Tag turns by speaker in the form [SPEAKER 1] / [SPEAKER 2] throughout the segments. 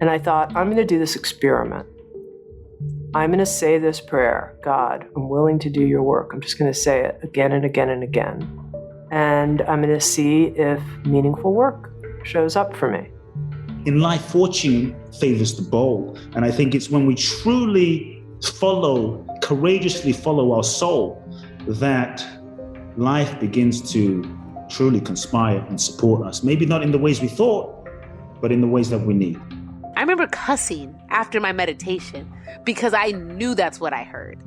[SPEAKER 1] And I thought, I'm going to do this experiment. I'm going to say this prayer. God, I'm willing to do your work. I'm just going to say it again and again and again. And I'm going to see if meaningful work shows up for me.
[SPEAKER 2] In life, fortune favors the bold. And I think it's when we truly courageously follow our soul, that life begins to truly conspire and support us. Maybe not in the ways we thought, but in the ways that we need.
[SPEAKER 3] I remember cussing after my meditation because I knew that's what I heard.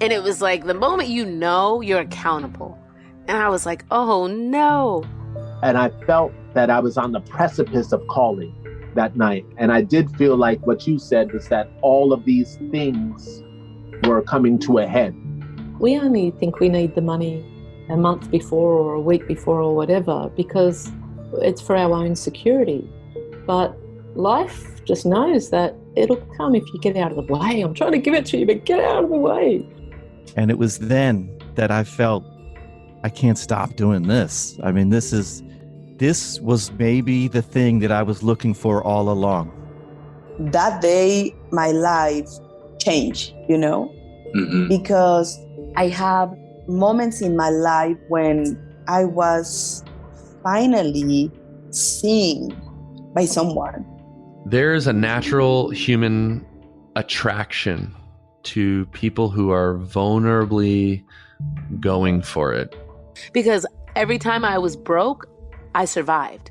[SPEAKER 3] And it was like the moment you know, you're accountable. And I was like, oh no.
[SPEAKER 4] And I felt that I was on the precipice of calling that night. And I did feel like what you said was that all of these things were coming to a head.
[SPEAKER 5] We only think we need the money a month before or a week before or whatever because it's for our own security. But life just knows that it'll come if you get out of the way. I'm trying to give it to you, but get out of the way.
[SPEAKER 6] And it was then that I felt I can't stop doing this. I mean, this was maybe the thing that I was looking for all along.
[SPEAKER 7] That day, my life changed, because I have moments in my life when I was finally seen by someone.
[SPEAKER 8] There's a natural human attraction to people who are vulnerably going for it.
[SPEAKER 3] Because every time I was broke, I survived.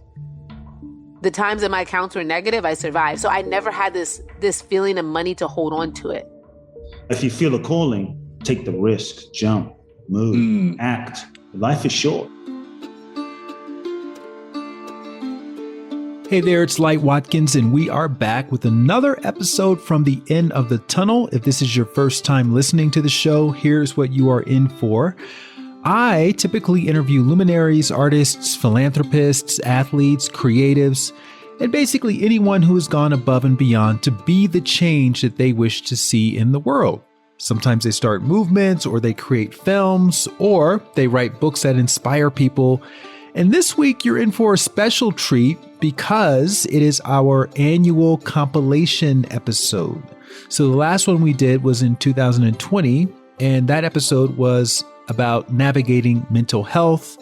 [SPEAKER 3] The times that my accounts were negative, I survived. So I never had this feeling of money to hold on to it.
[SPEAKER 2] If you feel a calling, take the risk, jump, move, act. Life is short.
[SPEAKER 9] Hey there, it's Light Watkins, and we are back with another episode from the end of the tunnel. If this is your first time listening to the show, here's what you are in for. I typically interview luminaries, artists, philanthropists, athletes, creatives, and basically anyone who has gone above and beyond to be the change that they wish to see in the world. Sometimes they start movements, or they create films, or they write books that inspire people. And this week you're in for a special treat because it is our annual compilation episode. So the last one we did was in 2020, and that episode was about navigating mental health.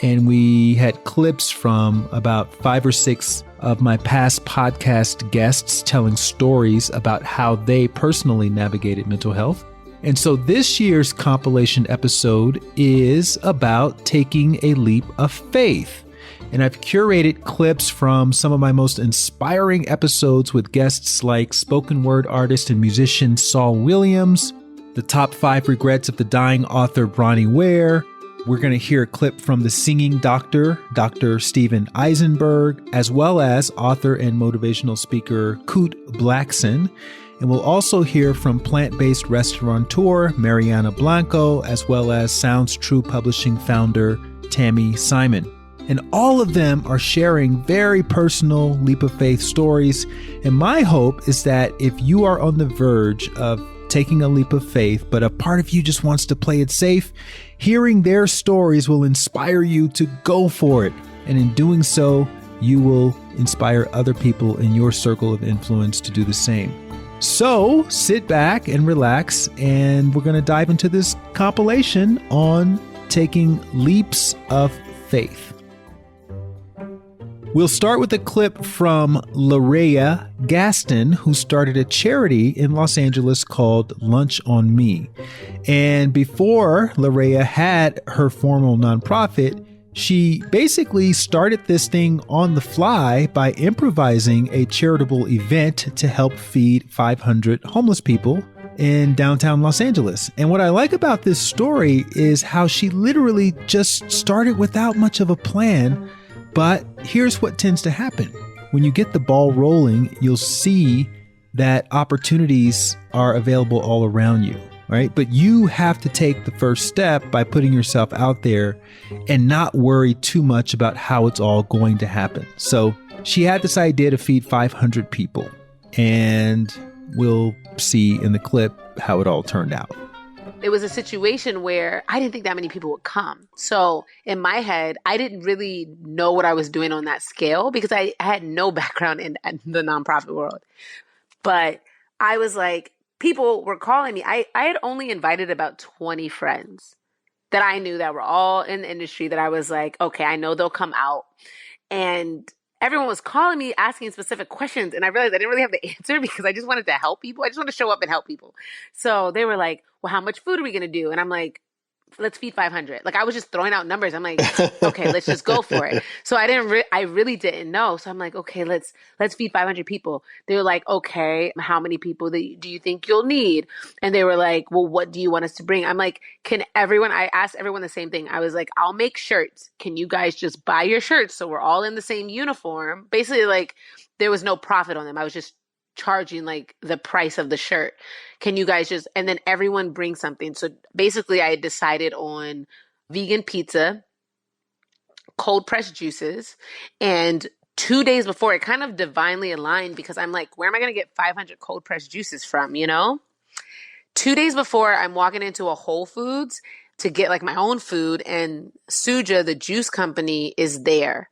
[SPEAKER 9] And we had clips from about 5 or 6 of my past podcast guests telling stories about how they personally navigated mental health. And so this year's compilation episode is about taking a leap of faith. And I've curated clips from some of my most inspiring episodes with guests like spoken word artist and musician Saul Williams, the top 5 regrets of the dying author Bronnie Ware. We're going to hear a clip from the singing doctor, Dr. Stephen Eisenberg, as well as author and motivational speaker Kute Blackson. And we'll also hear from plant-based restaurateur Mariana Blanco, as well as Sounds True Publishing founder Tami Simon. And all of them are sharing very personal leap of faith stories. And my hope is that if you are on the verge of taking a leap of faith, but a part of you just wants to play it safe, hearing their stories will inspire you to go for it. And in doing so, you will inspire other people in your circle of influence to do the same. So sit back and relax, and we're going to dive into this compilation on taking leaps of faith. We'll start with a clip from LaRayia Gaston, who started a charity in Los Angeles called Lunch on Me. And before LaRayia had her formal nonprofit, she basically started this thing on the fly by improvising a charitable event to help feed 500 homeless people in downtown Los Angeles. And what I like about this story is how she literally just started without much of a plan. But here's what tends to happen. When you get the ball rolling, you'll see that opportunities are available all around you, right? But you have to take the first step by putting yourself out there and not worry too much about how it's all going to happen. So she had this idea to feed 500 people, and we'll see in the clip how it all turned out.
[SPEAKER 3] it was a situation where I didn't think that many people would come. So in my head, I didn't really know what I was doing on that scale because I had no background in the nonprofit world. But I was like, people were calling me. I had only invited about 20 friends that I knew that were all in the industry that I was like, okay, I know they'll come out. And everyone was calling me, asking specific questions. And I realized I didn't really have the answer because I just wanted to help people. I just wanted to show up and help people. So they were like, well, how much food are we going to do? And I'm like, let's feed 500. Like I was just throwing out numbers. I'm like, okay, let's just go for it. So I really didn't know. So I'm like, okay, let's feed 500 people. They were like, okay, how many people do you think you'll need? And they were like, well, what do you want us to bring? I'm like, I asked everyone the same thing. I was like, I'll make shirts. Can you guys just buy your shirts? So we're all in the same uniform. Basically, like there was no profit on them. I was just charging like the price of the shirt. Can you guys and then everyone bring something. So basically I had decided on vegan pizza, cold pressed juices, and 2 days before it kind of divinely aligned because I'm like, where am I going to get 500 cold pressed juices from, 2 days before I'm walking into a Whole Foods to get like my own food and Suja, the juice company, is there,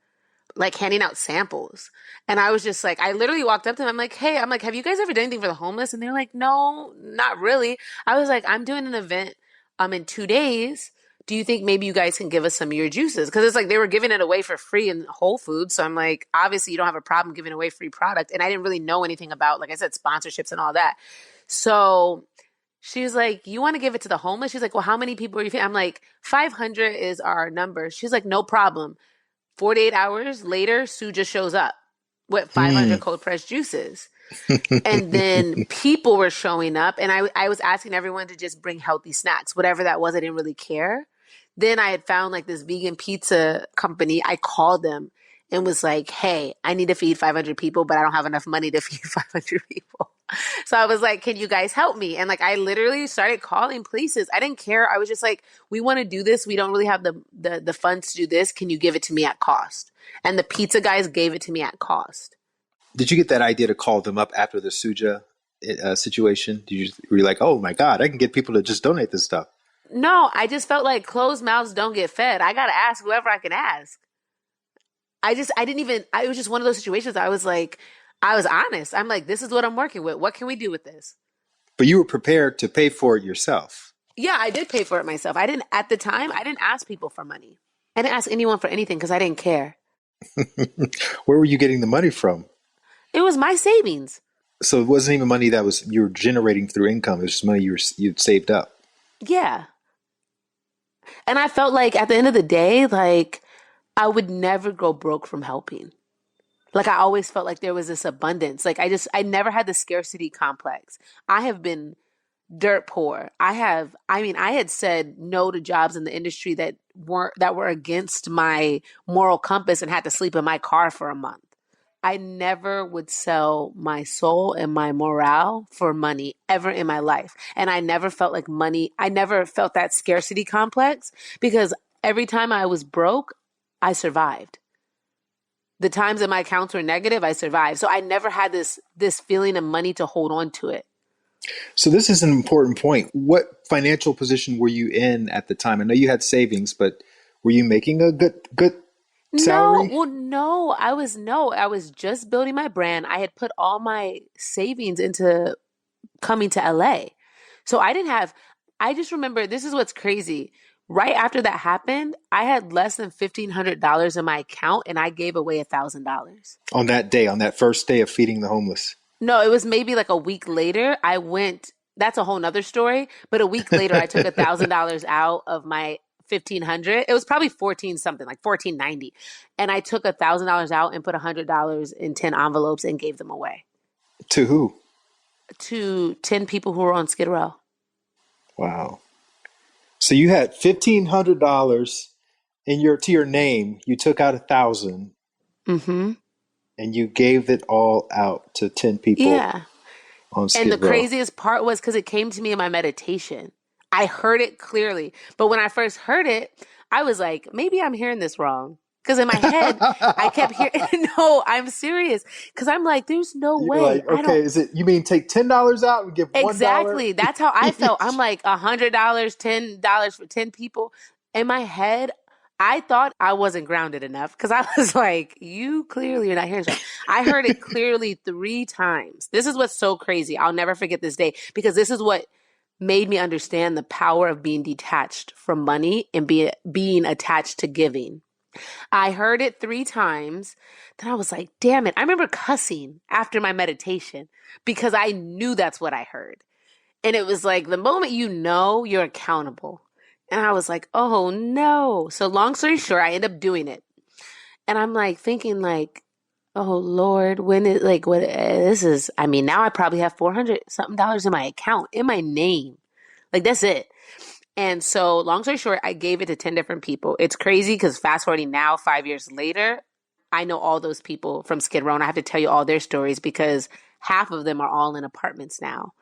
[SPEAKER 3] like handing out samples. And I was just like, I literally walked up to them. I'm like, hey, have you guys ever done anything for the homeless? And they're like, no, not really. I was like, I'm doing an event in 2 days. Do you think maybe you guys can give us some of your juices? Because it's like they were giving it away for free in Whole Foods. So I'm like, obviously you don't have a problem giving away free product. And I didn't really know anything about, like I said, sponsorships and all that. So she was like, you want to give it to the homeless? She's like, well, how many people are you feeding? I'm like, 500 is our number. She's like, no problem. 48 hours later, Sue just shows up with 500 cold pressed juices. And then people were showing up and I was asking everyone to just bring healthy snacks, whatever that was. I didn't really care. Then I had found like this vegan pizza company. I called them and was like, hey, I need to feed 500 people, but I don't have enough money to feed 500 people. So I was like, can you guys help me? And like, I literally started calling places. I didn't care. I was just like, we want to do this. We don't really have the funds to do this. Can you give it to me at cost? And the pizza guys gave it to me at cost.
[SPEAKER 10] Did you get that idea to call them up after the Suja situation? Were you like, oh my God, I can get people to just donate this stuff?
[SPEAKER 3] No, I just felt like closed mouths don't get fed. I got to ask whoever I can ask. It was just one of those situations. I was like, I was honest. I'm like, this is what I'm working with. What can we do with this?
[SPEAKER 10] But you were prepared to pay for it yourself.
[SPEAKER 3] Yeah, I did pay for it myself. At the time, I didn't ask people for money. I didn't ask anyone for anything because I didn't care.
[SPEAKER 10] Where were you getting the money from?
[SPEAKER 3] It was my savings.
[SPEAKER 10] So it wasn't even money that you were generating through income. It was just money you'd saved up.
[SPEAKER 3] Yeah. And I felt like at the end of the day, like I would never go broke from helping. Like I always felt like there was this abundance. Like I never had the scarcity complex. I have been dirt poor. I had said no to jobs in the industry that were against my moral compass and had to sleep in my car for a month. I never would sell my soul and my morale for money ever in my life. And I never felt like money. I never felt that scarcity complex because every time I was broke, I survived. The times that my accounts were negative, I survived. So I never had this feeling of money to hold on to it.
[SPEAKER 10] So this is an important point. What financial position were you in at the time? I know you had savings, but were you making a good salary?
[SPEAKER 3] No. I was just building my brand. I had put all my savings into coming to LA. So I just remember, this is what's crazy. Right after that happened, I had less than $1,500 in my account and I gave away $1,000.
[SPEAKER 10] On that day, on that first day of feeding the homeless?
[SPEAKER 3] No, it was maybe like a week later. That's a whole nother story. But a week later, I took $1,000 out of my $1,500. It was probably 14 something, like $1,490. And I took $1,000 out and put $100 in 10 envelopes and gave them away.
[SPEAKER 10] To who?
[SPEAKER 3] To 10 people who were on Skid Row.
[SPEAKER 10] Wow. So you had $1,500 to your name. You took out $1,000.
[SPEAKER 3] Mm-hmm.
[SPEAKER 10] And you gave it all out to 10 people.
[SPEAKER 3] Yeah.
[SPEAKER 10] On Skid
[SPEAKER 3] And the
[SPEAKER 10] Row.
[SPEAKER 3] craziest part was because it came to me in my meditation. I heard it clearly. But when I first heard it, I was like, maybe I'm hearing this wrong. Because in my head, I kept hearing, no, I'm serious. Because I'm like, there's no
[SPEAKER 10] You're
[SPEAKER 3] way.
[SPEAKER 10] like, okay, you mean take $10 out and give $1?
[SPEAKER 3] Exactly. That's how I felt. I'm like, $100, $10 for 10 people. In my head, I thought I wasn't grounded enough because I was like, you clearly are not hearing something. I heard it clearly 3 times. This is what's so crazy. I'll never forget this day because this is what made me understand the power of being detached from money and being attached to giving. I heard it 3 times. Then I was like, damn it. I remember cussing after my meditation because I knew that's what I heard. And it was like the moment you know, you're accountable. And I was like, oh no. So long story short, I end up doing it. And I'm like thinking like, oh Lord, when it like what this is, I mean, now I probably have $400 something in my account, in my name. Like that's it. And so long story short, I gave it to 10 different people. It's crazy because fast forwarding now, 5 years later, I know all those people from Skid Row and I have to tell you all their stories because half of them are all in apartments now.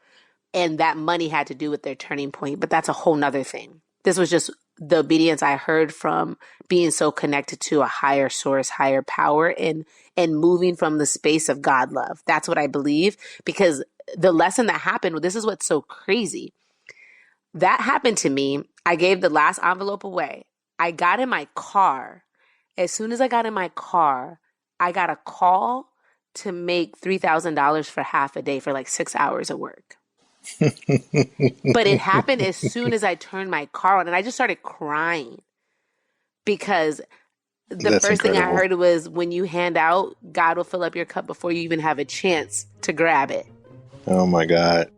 [SPEAKER 3] And that money had to do with their turning point, but that's a whole nother thing. This was just the obedience I heard from being so connected to a higher source, higher power, and moving from the space of God love. That's what I believe because the lesson that happened, this is what's so crazy. That happened to me. I gave the last envelope away. I got in my car. As soon as I got in my car, I got a call to make $3,000 for half a day for like 6 hours of work. But it happened as soon as I turned my car on and I just started crying because the first thing I heard was when you hand out, God will fill up your cup before you even have a chance to grab it.
[SPEAKER 10] Oh my God.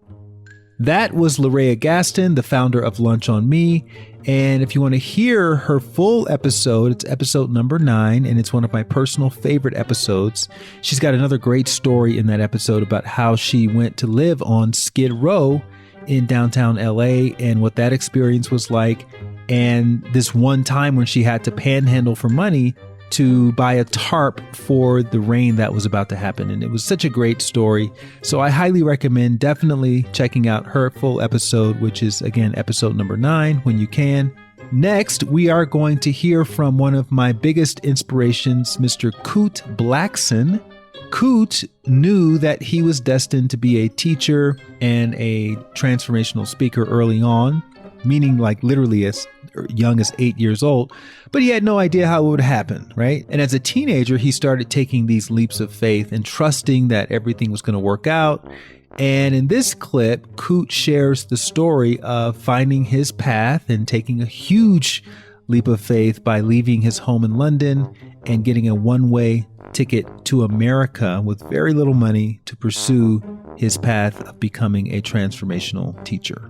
[SPEAKER 9] That was LaRayia Gaston, the founder of Lunch on Me. And if you want to hear her full episode, it's episode number 9, and it's one of my personal favorite episodes. She's got another great story in that episode about how she went to live on Skid Row in downtown LA and what that experience was like. And this one time when she had to panhandle for money to buy a tarp for the rain that was about to happen. And it was such a great story. So I highly recommend definitely checking out her full episode, which is again, episode number 9 when you can. Next, we are going to hear from one of my biggest inspirations, Mr. Kute Blackson. Kute knew that he was destined to be a teacher and a transformational speaker early on, meaning like literally as young as 8 years old, but he had no idea how it would happen, right? And as a teenager, he started taking these leaps of faith and trusting that everything was going to work out. And in this clip, Kute shares the story of finding his path and taking a huge leap of faith by leaving his home in London and getting a one-way ticket to America with very little money to pursue his path of becoming a transformational teacher.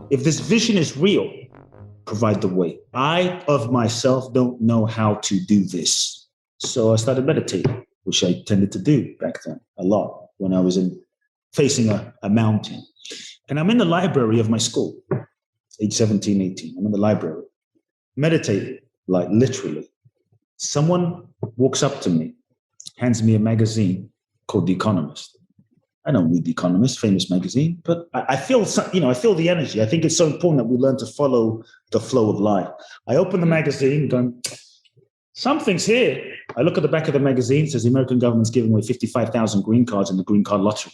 [SPEAKER 2] If this vision is real, provide the way. I, of myself, don't know how to do this. So I started meditating, which I tended to do back then a lot when I was facing a mountain. And I'm in the library of my school, age 17, 18. I'm in the library, meditating, like literally. Someone walks up to me, hands me a magazine called The Economist. I don't read The Economist, famous magazine, but I feel, I feel the energy. I think it's so important that we learn to follow the flow of life. I open the magazine, going, something's here. I look at the back of the magazine, it says the American government's giving away 55,000 green cards in the green card lottery.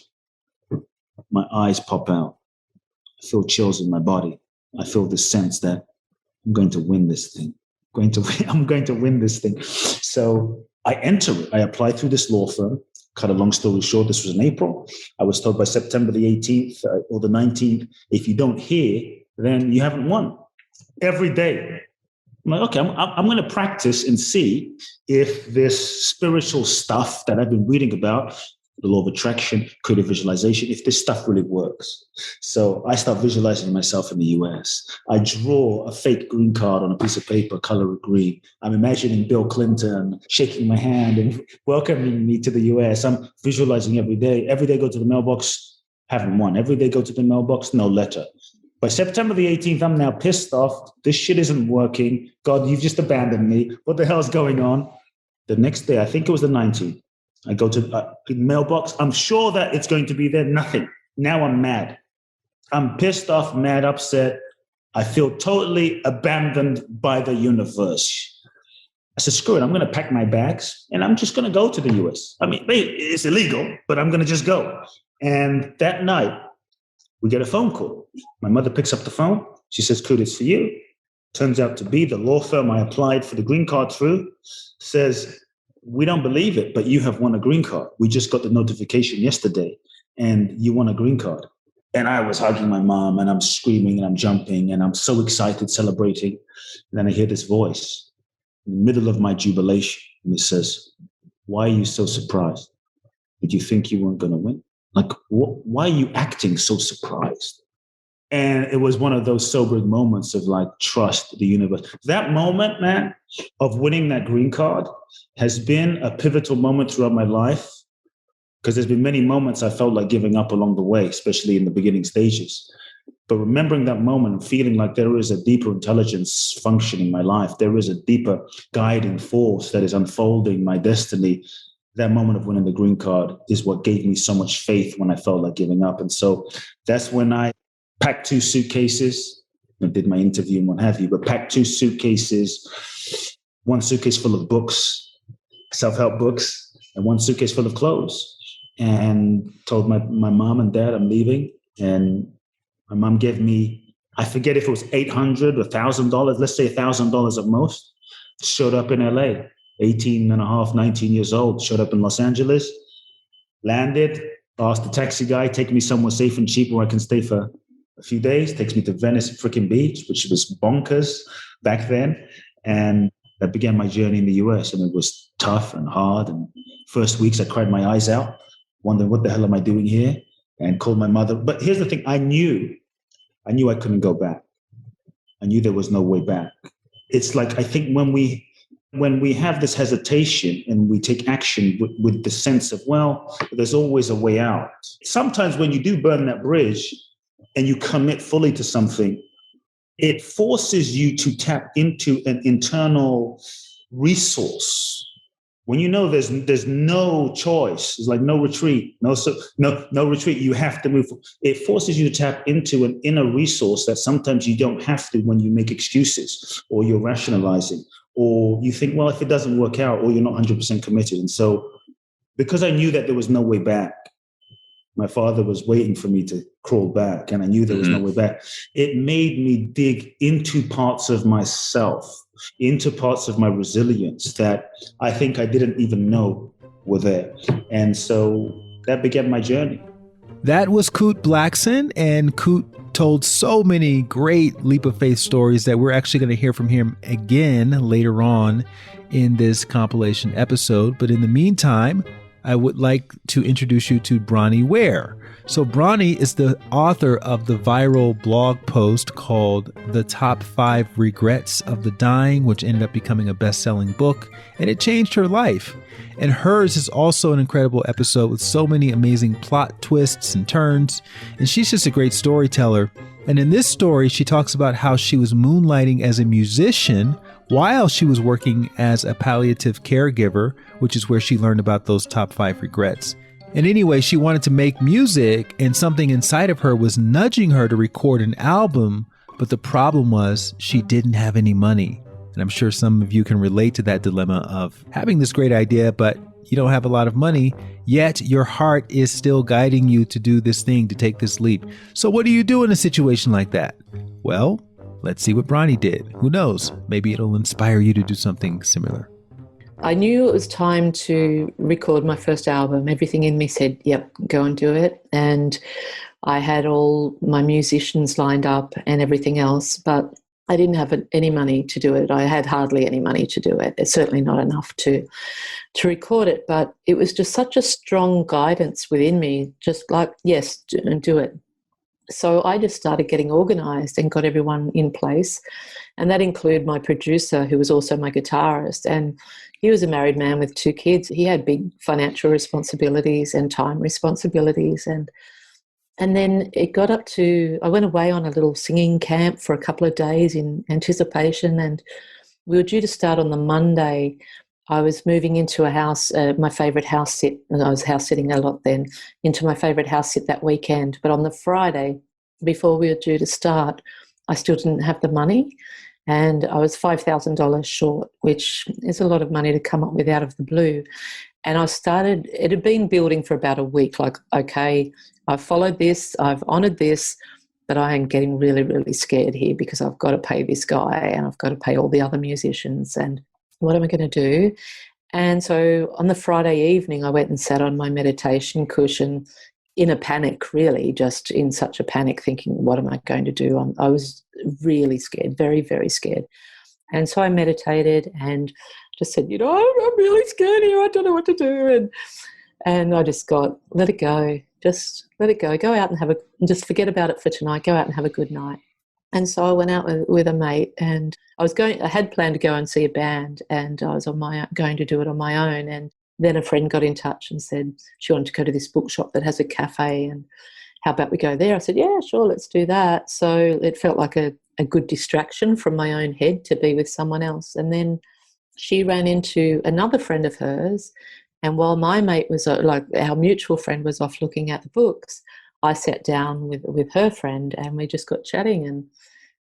[SPEAKER 2] My eyes pop out. I feel chills in my body. I feel this sense that I'm going to win this thing. I'm going to win this thing. So I enter it. I apply through this law firm. Cut a long story short, this was in April. I was told by September the 18th or the 19th, if you don't hear, then you haven't won. Every day. I'm like, okay, I'm going to practice and see if this spiritual stuff that I've been reading about, the law of attraction, creative visualization, if this stuff really works. So I start visualizing myself in the US. I draw a fake green card on a piece of paper, color it green. I'm imagining Bill Clinton shaking my hand and welcoming me to the US. I'm visualizing every day. Every day go to the mailbox, haven't won. Every day go to the mailbox, no letter. By September the 18th, I'm now pissed off. This shit isn't working. God, you've just abandoned me. What the hell is going on? The next day, I think it was the 19th, I go to the mailbox. I'm sure that it's going to be there. Nothing. Now I'm mad. I'm pissed off, mad, upset. I feel totally abandoned by the universe. I said, screw it, I'm going to pack my bags and I'm just going to go to the US. I mean, it's illegal, but I'm going to just go. And that night, we get a phone call. My mother picks up the phone. She says, Kute, it's for you. Turns out to be the law firm I applied for the green card through says, we don't believe it, but you have won a green card. We just got the notification yesterday and you won a green card. And I was hugging my mom and I'm screaming and I'm jumping and I'm so excited, celebrating. And then I hear this voice in the middle of my jubilation. And it says, why are you so surprised? Did you think you weren't going to win? Like, why are you acting so surprised? And it was one of those sobering moments of like, trust the universe. That moment, man, of winning that green card has been a pivotal moment throughout my life, because there's been many moments I felt like giving up along the way, especially in the beginning stages. But remembering that moment and feeling like there is a deeper intelligence function in my life, there is a deeper guiding force that is unfolding my destiny. That moment of winning the green card is what gave me so much faith when I felt like giving up. And so that's when I packed 2 suitcases. I did my interview and what have you, but packed 2 suitcases, 1 suitcase full of books, self-help books, and 1 suitcase full of clothes. And told my mom and dad I'm leaving. And my mom gave me, I forget if it was $800 or $1,000, let's say $1,000 at most. Showed up in LA, 18 and a half, 19 years old, showed up in Los Angeles, landed, asked the taxi guy, take me somewhere safe and cheap where I can stay for a few days, takes me to Venice freaking Beach, which was bonkers back then. And that began my journey in the US. And it was tough and hard. And first weeks I cried my eyes out, wondering what the hell am I doing here? And called my mother. But here's the thing, I knew I couldn't go back. I knew there was no way back. It's like, I think when we have this hesitation and we take action with the sense of, well, there's always a way out. Sometimes when you do burn that bridge and you commit fully to something, it forces you to tap into an internal resource. When you know there's no choice, it's like no retreat, no retreat, you have to move. It forces you to tap into an inner resource that sometimes you don't have to when you make excuses or you're rationalizing or you think, well, if it doesn't work out or you're not 100% committed. And so because I knew that there was no way back, my father was waiting for me to crawl back and I knew there was no way back. It made me dig into parts of myself, into parts of my resilience that I think I didn't even know were there. And so that began my journey.
[SPEAKER 9] That was Kute Blackson, and Kute told so many great leap of faith stories that we're actually going to hear from him again later on in this compilation episode. But in the meantime, I would like to introduce you to Bronnie Ware. So Bronnie is the author of the viral blog post called The Top 5 Regrets of the Dying, which ended up becoming a best-selling book, and it changed her life. And hers is also an incredible episode with so many amazing plot twists and turns, and she's just a great storyteller. And in this story, she talks about how she was moonlighting as a musician while she was working as a palliative caregiver, which is where she learned about those top 5 regrets. And anyway, she wanted to make music, and something inside of her was nudging her to record an album, but the problem was she didn't have any money. And I'm sure some of you can relate to that dilemma of having this great idea, but you don't have a lot of money, yet your heart is still guiding you to do this thing, to take this leap. So what do you do in a situation like that? Well, let's see what Bronnie did. Who knows? Maybe it'll inspire you to do something similar.
[SPEAKER 5] I knew it was time to record my first album. Everything in me said, yep, go and do it. And I had all my musicians lined up and everything else, but I didn't have any money to do it. I had hardly any money to do it. It's certainly not enough to record it, but it was just such a strong guidance within me, just like, yes, do it. So I just started getting organized and got everyone in place. And that included my producer, who was also my guitarist. And he was a married man with 2 kids. He had big financial responsibilities and time responsibilities. And then it got up to, I went away on a little singing camp for a couple of days in anticipation. And we were due to start on the Monday. I was moving into a house, my favorite house sit, and I was house sitting a lot then, into my favorite house sit that weekend. But on the Friday, before we were due to start, I still didn't have the money. And I was $5,000 short, which is a lot of money to come up with out of the blue. And it had been building for about a week, like, okay, I've followed this, I've honored this, but I am getting really, really scared here because I've got to pay this guy and I've got to pay all the other musicians. And what am I going to do? And so on the Friday evening, I went and sat on my meditation cushion in a panic, really, just in such a panic, thinking, what am I going to do? I was really scared, very, very scared. And so I meditated and just said, I'm really scared here. I don't know what to do. And I just got, let it go. Just let it go. Go out and just forget about it for tonight. Go out and have a good night. And so I went out with a mate, and I had planned to go and see a band, and I was going to do it on my own. And then a friend got in touch and said she wanted to go to this bookshop that has a cafe, and how about we go there? I said, yeah, sure, let's do that. So it felt like a good distraction from my own head to be with someone else. And then she ran into another friend of hers, and while my mate was, our mutual friend was off looking at the books, I sat down with her friend and we just got chatting. And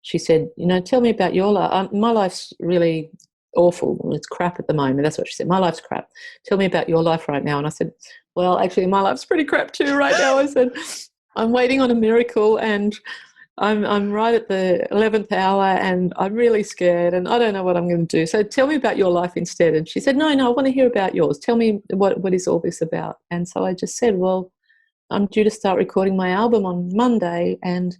[SPEAKER 5] she said, tell me about your life. My life's really awful. It's crap at the moment. That's what she said. My life's crap. Tell me about your life right now. And I said, well, actually, my life's pretty crap too right now. I said, I'm waiting on a miracle, and I'm right at the 11th hour, and I'm really scared, and I don't know what I'm going to do. So tell me about your life instead. And she said, no, I want to hear about yours. Tell me what is all this about? And so I just said, well, I'm due to start recording my album on Monday, and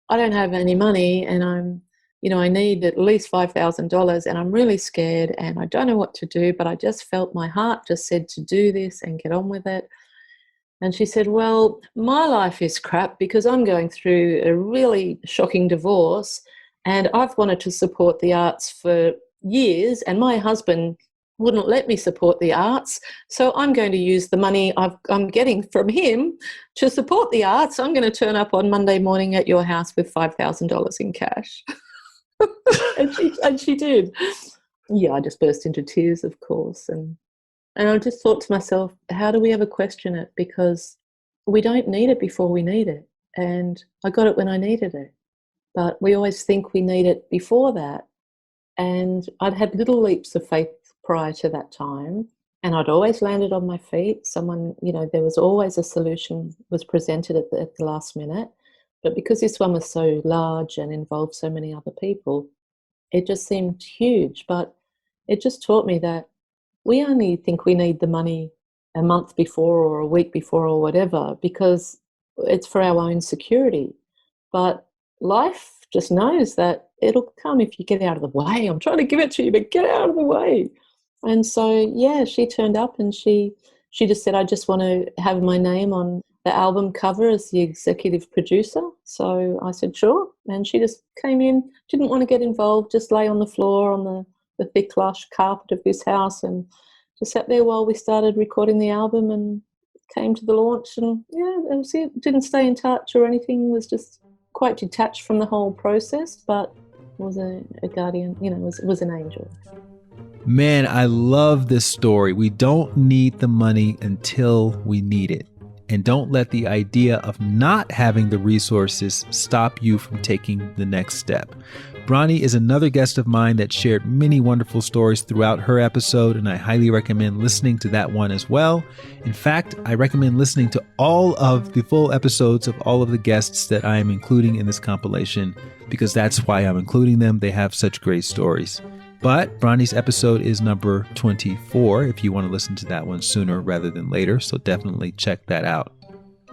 [SPEAKER 5] I don't have any money, and I need at least $5,000, and I'm really scared, and I don't know what to do, but I just felt my heart just said to do this and get on with it. And she said, well, my life is crap because I'm going through a really shocking divorce, and I've wanted to support the arts for years, and my husband wouldn't let me support the arts, so I'm going to use the money I'm getting from him to support the arts. I'm going to turn up on Monday morning at your house with $5,000 in cash. and she did. Yeah, I just burst into tears, of course. And I just thought to myself, how do we ever question it? Because we don't need it before we need it. And I got it when I needed it. But we always think we need it before that. And I'd had little leaps of faith prior to that time, and I'd always landed on my feet. Someone, there was always a solution was presented at the last minute. But because this one was so large and involved so many other people, it just seemed huge. But it just taught me that we only think we need the money a month before or a week before or whatever, because it's for our own security. But life just knows that it'll come if you get out of the way. I'm trying to give it to you, but get out of the way. And so, yeah, she turned up and she just said, I just want to have my name on the album cover as the executive producer. So I said, sure. And she just came in, didn't want to get involved, just lay on the floor on the thick, lush carpet of this house, and just sat there while we started recording the album and came to the launch. And, yeah, that was it. Didn't stay in touch or anything, was just quite detached from the whole process, but was a guardian, was an angel.
[SPEAKER 9] Man, I love this story. We don't need the money until we need it. And don't let the idea of not having the resources stop you from taking the next step. Bronnie is another guest of mine that shared many wonderful stories throughout her episode, and I highly recommend listening to that one as well. In fact, I recommend listening to all of the full episodes of all of the guests that I am including in this compilation, because that's why I'm including them. They have such great stories. But Bronnie's episode is number 24 if you want to listen to that one sooner rather than later, so definitely check that out.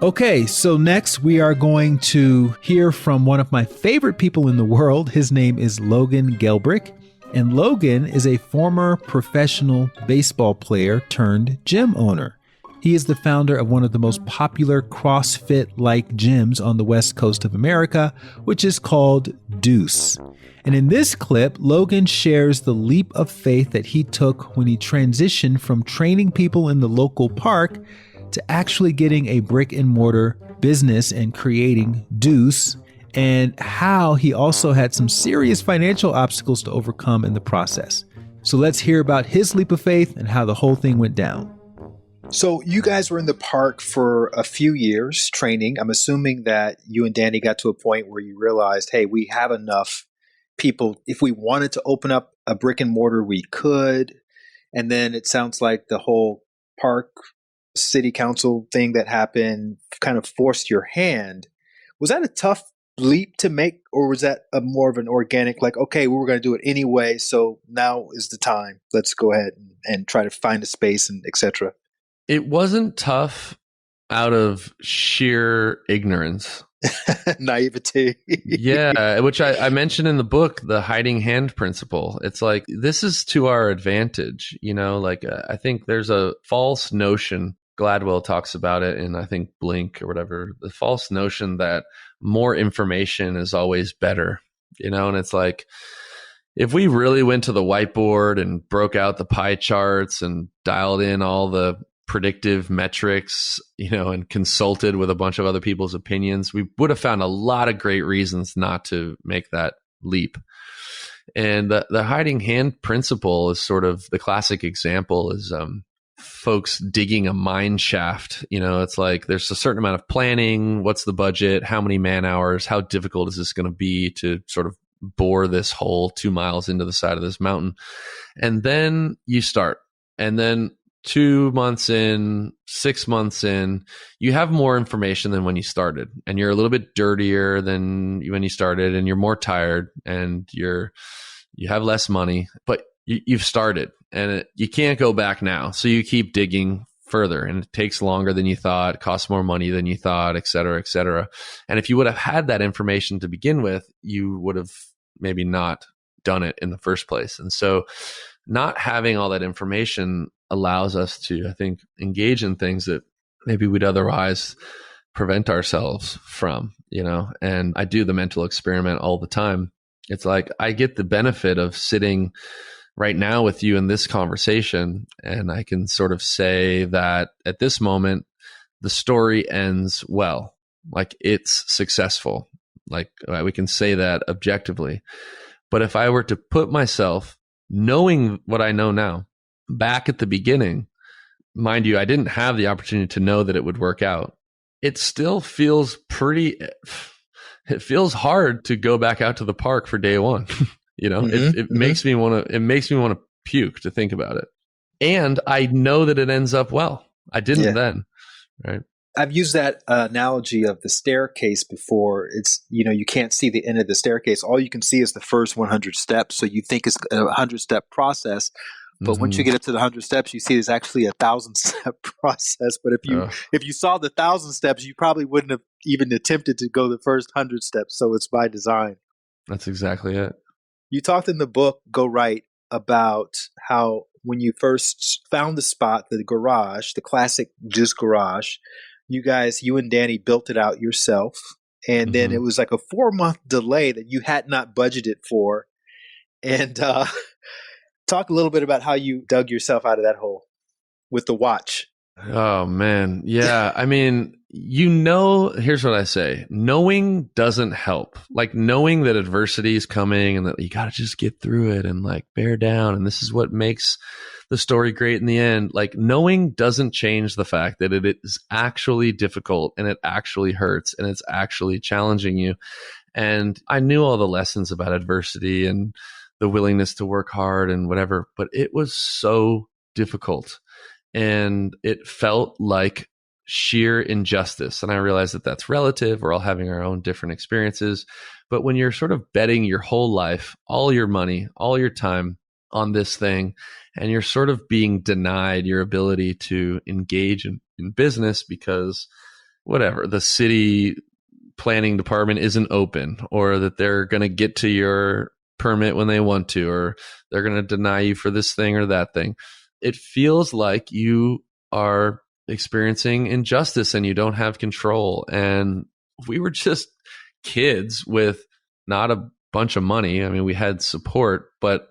[SPEAKER 9] Okay, so next we are going to hear from one of my favorite people in the world. His name is Logan Gelbrich, and Logan is a former professional baseball player turned gym owner. He is the founder of one of the most popular CrossFit-like gyms on the West Coast of America, which is called DEUCE. And in this clip, Logan shares the leap of faith that he took when he transitioned from training people in the local park to actually getting a brick and mortar business and creating DEUCE, and how he also had some serious financial obstacles to overcome in the process. So let's hear about his leap of faith and how the whole thing went down.
[SPEAKER 10] So you guys were in the park for a few years training. I'm assuming that you and Danny got to a point where you realized, hey, we have enough people, if we wanted to open up a brick and mortar, we could. And then it sounds like the whole park city council thing that happened kind of forced your hand. Was that a tough leap to make, or was that a more of an organic, like, okay, we were going to do it anyway, so now is the time. Let's go ahead and try to find a space and etc.
[SPEAKER 8] It wasn't tough out of sheer ignorance.
[SPEAKER 10] Naivety.
[SPEAKER 8] Yeah, which I mentioned in the book, the hiding hand principle. It's like, this is to our advantage, like I think there's a false notion, Gladwell talks about it in, I think, Blink or whatever, the false notion that more information is always better, and it's like, if we really went to the whiteboard and broke out the pie charts and dialed in all the predictive metrics, and consulted with a bunch of other people's opinions, we would have found a lot of great reasons not to make that leap. And the hiding hand principle is sort of the classic example is folks digging a mine shaft. It's like there's a certain amount of planning. What's the budget? How many man hours? How difficult is this going to be to sort of bore this hole 2 miles into the side of this mountain? And then you start. And then 2 months in, 6 months in, you have more information than when you started, and you're a little bit dirtier than when you started, and you're more tired, and you have less money, but you've started, and you can't go back now. So you keep digging further, and it takes longer than you thought, costs more money than you thought, et cetera, et cetera. And if you would have had that information to begin with, you would have maybe not done it in the first place. And so not having all that information allows us to, I think, engage in things that maybe we'd otherwise prevent ourselves from, and I do the mental experiment all the time. It's like, I get the benefit of sitting right now with you in this conversation, and I can sort of say that at this moment, the story ends well, like it's successful. Like we can say that objectively. But if I were to put myself, knowing what I know now, back at the beginning, mind you, I didn't have the opportunity to know that it would work out. It still feels it feels hard to go back out to the park for day one. It makes me want to puke to think about it. And I know that it ends up well. I didn't then, right?
[SPEAKER 10] I've used that analogy of the staircase before. It's, you can't see the end of the staircase. All you can see is the first 100 steps. So you think it's a 100-step process. But once you get up to the 100 steps, you see there's actually a 1,000-step process. But if you saw the 1,000 steps, you probably wouldn't have even attempted to go the first 100 steps. So it's by design.
[SPEAKER 8] That's exactly it.
[SPEAKER 10] You talked in the book, Go Right, about how when you first found the spot, the garage, the classic DEUCE garage, you and Danny built it out yourself. And then it was like a 4-month delay that you had not budgeted for. And talk a little bit about how you dug yourself out of that hole with the watch.
[SPEAKER 8] Oh, man. Yeah. I mean, here's what I say. Knowing doesn't help. Like knowing that adversity is coming and that you got to just get through it and like bear down. And this is what makes the story great in the end. Like knowing doesn't change the fact that it is actually difficult and it actually hurts and it's actually challenging you. And I knew all the lessons about adversity and the willingness to work hard and whatever, but it was so difficult and it felt like sheer injustice. And I realized that that's relative. We're all having our own different experiences. But when you're sort of betting your whole life, all your money, all your time on this thing, and you're sort of being denied your ability to engage in business because whatever, the city planning department isn't open, or that they're going to get to your permit when they want to, or they're going to deny you for this thing or that thing. It feels like you are experiencing injustice and you don't have control. And we were just kids with not a bunch of money. I mean, we had support, but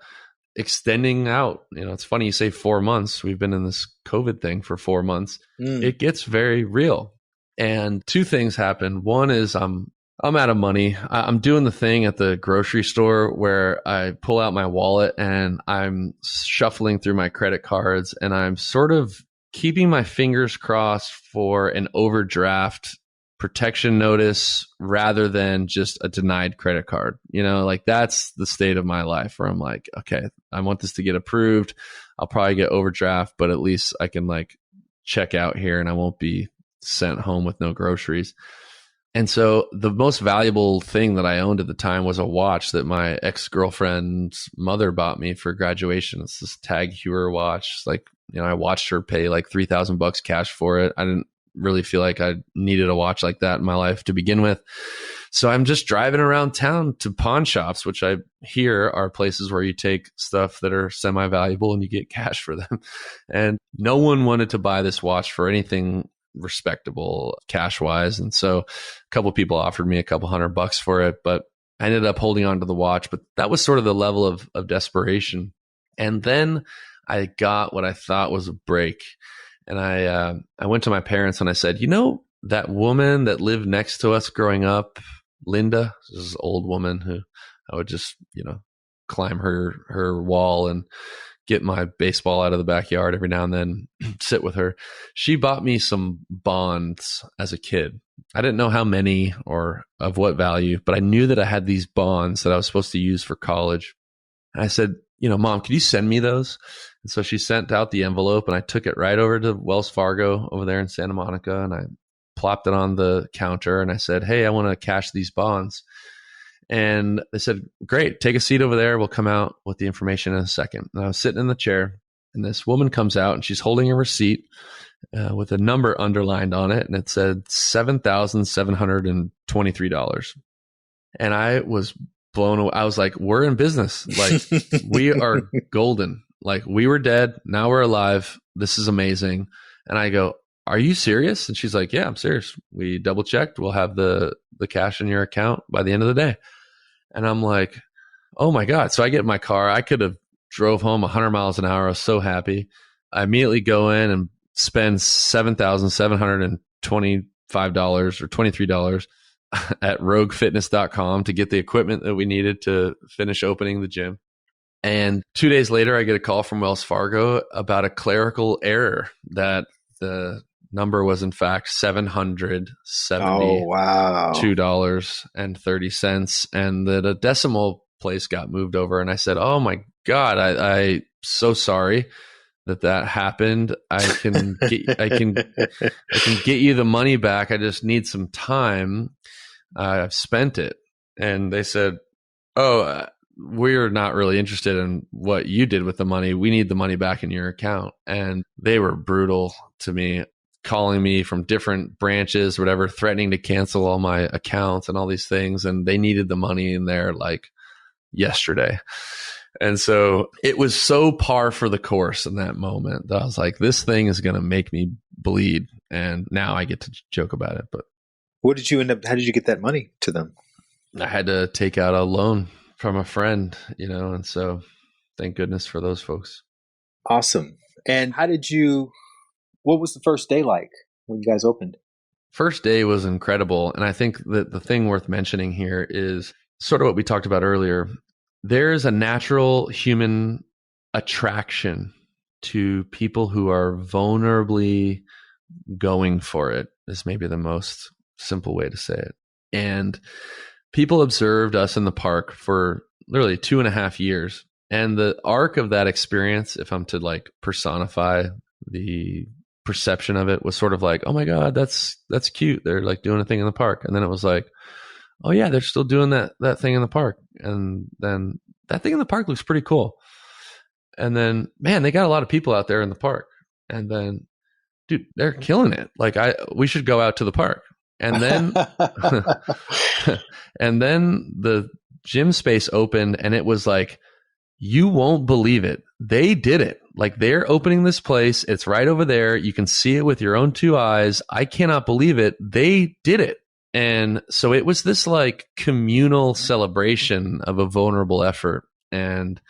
[SPEAKER 8] extending out, it's funny you say 4 months. We've been in this COVID thing for 4 months. It gets very real. And two things happen. One is I'm out of money. I'm doing the thing at the grocery store where I pull out my wallet and I'm shuffling through my credit cards and I'm sort of keeping my fingers crossed for an overdraft protection notice rather than just a denied credit card. Like that's the state of my life where I'm like, okay, I want this to get approved. I'll probably get overdraft, but at least I can like check out here and I won't be sent home with no groceries. And so the most valuable thing that I owned at the time was a watch that my ex-girlfriend's mother bought me for graduation. It's this Tag Heuer watch. Like, I watched her pay like $3,000 cash for it. I didn't really feel like I needed a watch like that in my life to begin with. So I'm just driving around town to pawn shops, which I hear are places where you take stuff that are semi-valuable and you get cash for them. And no one wanted to buy this watch for anything respectable cash wise. And so a couple of people offered me a couple $100 for it, but I ended up holding on to the watch. But that was sort of the level of desperation. And then I got what I thought was a break. And I went to my parents and I said, that woman that lived next to us growing up, Linda, this is an old woman who I would just, climb her wall and get my baseball out of the backyard every now and then, sit with her. She bought me some bonds as a kid. I didn't know how many or of what value, but I knew that I had these bonds that I was supposed to use for college. And I said, Mom, could you send me those? And so she sent out the envelope and I took it right over to Wells Fargo over there in Santa Monica. And I plopped it on the counter and I said, hey, I want to cash these bonds. And they said, great, take a seat over there. We'll come out with the information in a second. And I was sitting in the chair and this woman comes out and she's holding a receipt with a number underlined on it. And it said $7,723. And I was blown away. I was like, we're in business. Like we are golden. Like we were dead. Now we're alive. This is amazing. And I go, are you serious? And she's like, yeah, I'm serious. We double checked. We'll have the cash in your account by the end of the day. And I'm like, oh my God. So I get in my car. I could have drove home 100 miles an hour. I was so happy. I immediately go in and spend $7,725 or $23 at roguefitness.com to get the equipment that we needed to finish opening the gym. And 2 days later, I get a call from Wells Fargo about a clerical error that the number was in fact $772.30, and that a decimal place got moved over. And I said, "Oh my God, I so sorry that happened. I can get you the money back. I just need some time. I've spent it." And they said, "Oh, we're not really interested in what you did with the money. We need the money back in your account." And they were brutal to me, calling me from different branches, whatever, threatening to cancel all my accounts and all these things. And they needed the money in there like yesterday. And so it was so par for the course in that moment that I was like, this thing is going to make me bleed. And now I get to joke about it. But
[SPEAKER 10] how did you get that money to them?
[SPEAKER 8] I had to take out a loan from a friend, and so thank goodness for those folks.
[SPEAKER 10] Awesome. And what was the first day like when you guys opened?
[SPEAKER 8] First day was incredible. And I think that the thing worth mentioning here is sort of what we talked about earlier. There is a natural human attraction to people who are vulnerably going for it, is maybe the most simple way to say it. And people observed us in the park for literally 2.5 years. And the arc of that experience, if I'm to like personify the perception of it, was sort of like, oh my God, that's cute. They're like doing a thing in the park. And then it was like, oh yeah, they're still doing that thing in the park. And then that thing in the park looks pretty cool. And then, man, they got a lot of people out there in the park. And then, dude, they're killing it. Like we should go out to the park. And then, and then the gym space opened and it was like, you won't believe it. They did it. Like they're opening this place. It's right over there. You can see it with your own 2 eyes. I cannot believe it. They did it. And so it was this like communal celebration of a vulnerable effort. And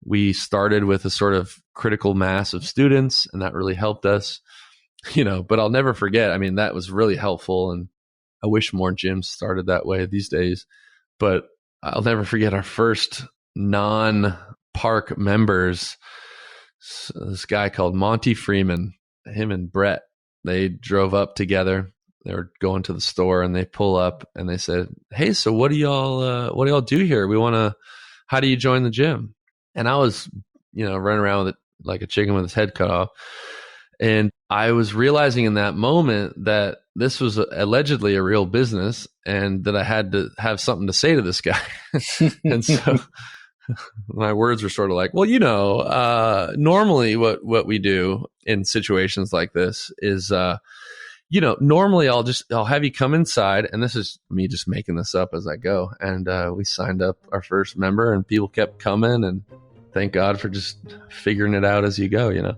[SPEAKER 8] we started with a sort of critical mass of students, and that really helped us, but I'll never forget. I mean, that was really helpful. And I wish more gyms started that way these days, but I'll never forget our first non-park members. This guy called Monty Freeman, him and Brett, they drove up together. They were going to the store and they pull up and they said, "Hey, so what do y'all do here? How do you join the gym?" And I was, running around with it like a chicken with its head cut off. And I was realizing in that moment that this was allegedly a real business and that I had to have something to say to this guy. And so my words were sort of like, well, normally what we do in situations like this is, normally I'll have you come inside, and this is me just making this up as I go. And we signed up our first member and people kept coming, and thank God for just figuring it out as you go,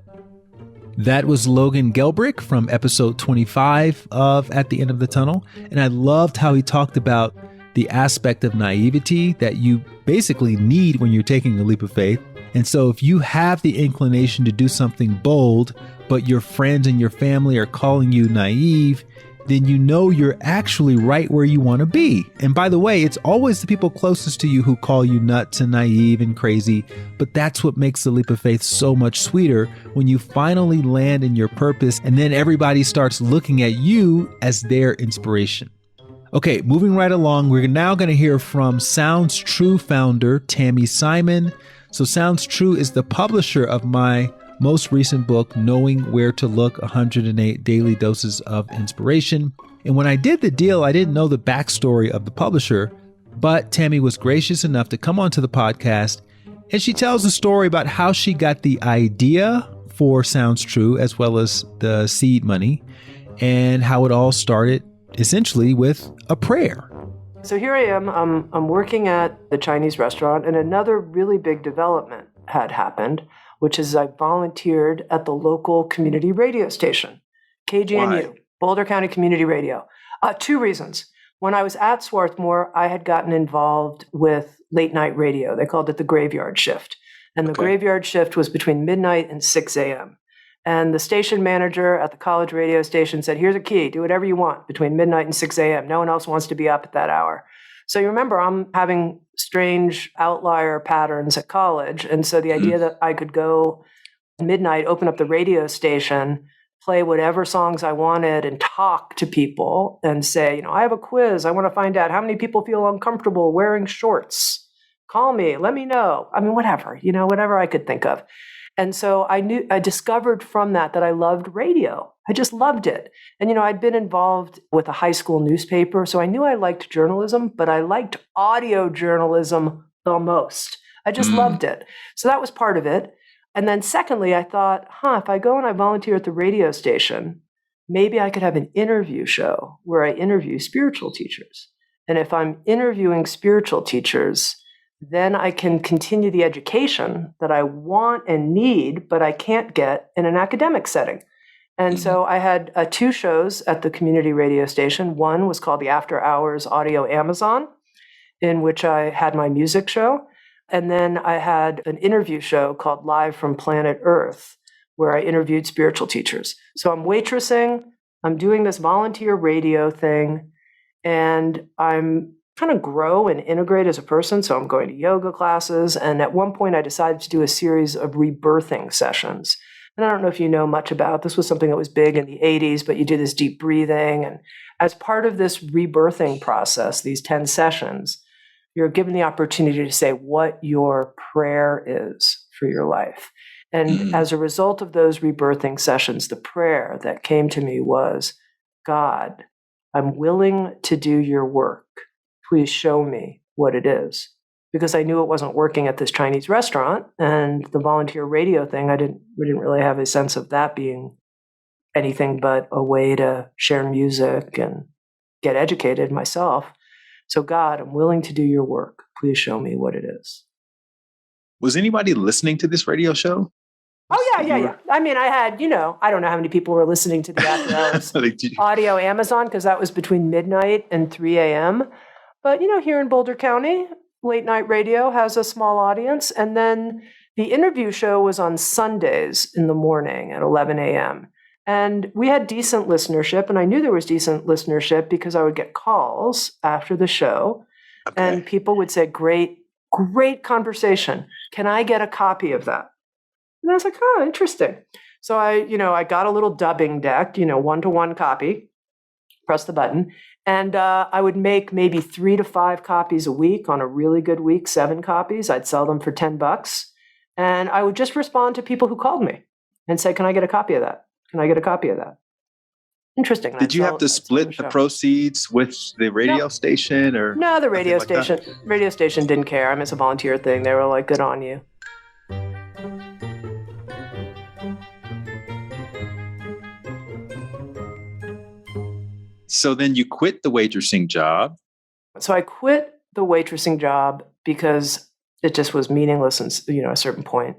[SPEAKER 9] That was Logan Gelbrich from episode 25 of At the End of the Tunnel. And I loved how he talked about the aspect of naivety that you basically need when you're taking a leap of faith. And so if you have the inclination to do something bold, but your friends and your family are calling you naive, then you're actually right where you want to be. And by the way, it's always the people closest to you who call you nuts and naive and crazy. But that's what makes the leap of faith so much sweeter, when you finally land in your purpose and then everybody starts looking at you as their inspiration. Okay, moving right along, we're now going to hear from Sounds True founder Tami Simon. So Sounds True is the publisher of my most recent book, Knowing Where to Look, 108 Daily Doses of Inspiration. And when I did the deal, I didn't know the backstory of the publisher, but Tami was gracious enough to come onto the podcast, and she tells a story about how she got the idea for Sounds True, as well as the seed money, and how it all started essentially with a prayer.
[SPEAKER 1] So here I am, I'm working at the Chinese restaurant, and another really big development had happened, which is I volunteered at the local community radio station, KGNU, Boulder County Community Radio. 2 reasons. When I was at Swarthmore, I had gotten involved with late night radio. They called it the graveyard shift. And the graveyard shift was between midnight and 6 a.m. And the station manager at the college radio station said, here's a key, do whatever you want between midnight and 6 a.m. No one else wants to be up at that hour. So you remember, I'm having strange outlier patterns at college. And so the idea that I could go midnight, open up the radio station, play whatever songs I wanted and talk to people and say, I have a quiz. I want to find out how many people feel uncomfortable wearing shorts. Call me, let me know. I mean, whatever I could think of. And so I discovered from that I loved radio. I just loved it. And, I'd been involved with a high school newspaper, so I knew I liked journalism, but I liked audio journalism the most. I just loved it. So that was part of it. And then secondly, I thought, if I go and I volunteer at the radio station, maybe I could have an interview show where I interview spiritual teachers. And if I'm interviewing spiritual teachers, then I can continue the education that I want and need, but I can't get in an academic setting. And so I had 2 shows at the community radio station. One was called the After Hours Audio Amazon, in which I had my music show. And then I had an interview show called Live from Planet Earth, where I interviewed spiritual teachers. So I'm waitressing, I'm doing this volunteer radio thing, and I'm trying to grow and integrate as a person. So I'm going to yoga classes. And at one point I decided to do a series of rebirthing sessions. And I don't know if you know much about, this was something that was big in the 80s, but you do this deep breathing. And as part of this rebirthing process, these 10 sessions, you're given the opportunity to say what your prayer is for your life. And as a result of those rebirthing sessions, the prayer that came to me was, God, I'm willing to do your work. Please show me what it is. Because I knew it wasn't working at this Chinese restaurant, and the volunteer radio thing, we didn't really have a sense of that being anything but a way to share music and get educated myself. So God, I'm willing to do your work. Please show me what it is.
[SPEAKER 10] Was anybody listening to this radio show?
[SPEAKER 1] Oh, yeah. I mean, I had, I don't know how many people were listening to the After Hours Audio Amazon, because that was between midnight and 3 a.m. But, here in Boulder County, late night radio has a small audience. And then the interview show was on Sundays in the morning at 11 a.m. And we had decent listenership. And I knew there was decent listenership because I would get calls after the show. Okay. And people would say, great conversation. Can I get a copy of that? And I was like, interesting. So I got a little dubbing deck, 1-to-1 copy. press the button. And I would make maybe 3 to 5 copies a week. On a really good week, 7 copies. I'd sell them for $10. And I would just respond to people who called me and say, can I get a copy of that? Can I get a copy of that? Interesting. And
[SPEAKER 11] Did you have to split the proceeds with the radio station, or
[SPEAKER 1] no? The radio station didn't care. I mean, it's a volunteer thing. They were like, good on you.
[SPEAKER 11] So then you quit the waitressing job.
[SPEAKER 1] So I quit the waitressing job because it just was meaningless at a certain point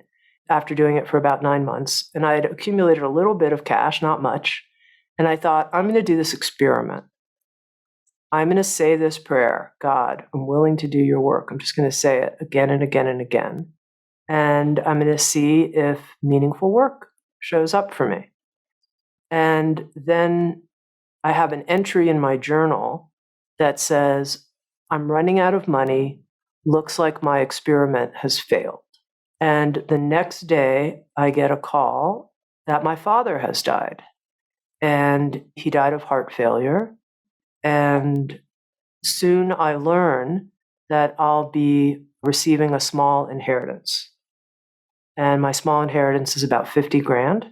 [SPEAKER 1] after doing it for about 9 months. And I had accumulated a little bit of cash, not much. And I thought, I'm going to do this experiment. I'm going to say this prayer, God, I'm willing to do your work. I'm just going to say it again and again and again. And I'm going to see if meaningful work shows up for me. And then I have an entry in my journal that says, I'm running out of money. Looks like my experiment has failed. And the next day, I get a call that my father has died. And he died of heart failure. And soon I learn that I'll be receiving a small inheritance. And my small inheritance is about 50 grand.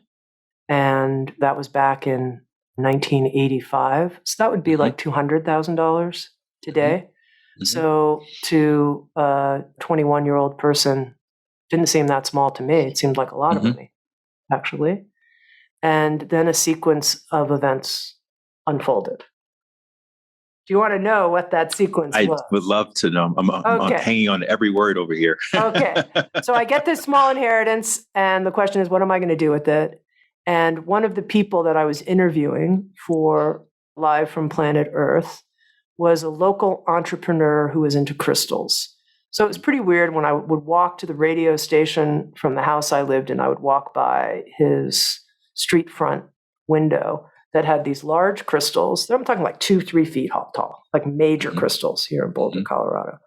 [SPEAKER 1] And that was back in 1985. So that would be like $200,000 today. Mm-hmm. So to a 21-year-old person, didn't seem that small to me. It seemed like a lot of money, actually. And then a sequence of events unfolded. Do you want to know what that sequence was?
[SPEAKER 11] I would love to know. I'm hanging on to every word over here.
[SPEAKER 1] Okay. So I get this small inheritance, and the question is, what am I going to do with it? And one of the people that I was interviewing for Live from Planet Earth was a local entrepreneur who was into crystals. So it was pretty weird when I would walk to the radio station from the house I lived in. I would walk by his street front window that had these large crystals. I'm talking like 2-3 feet tall, like major crystals here in Boulder, Colorado.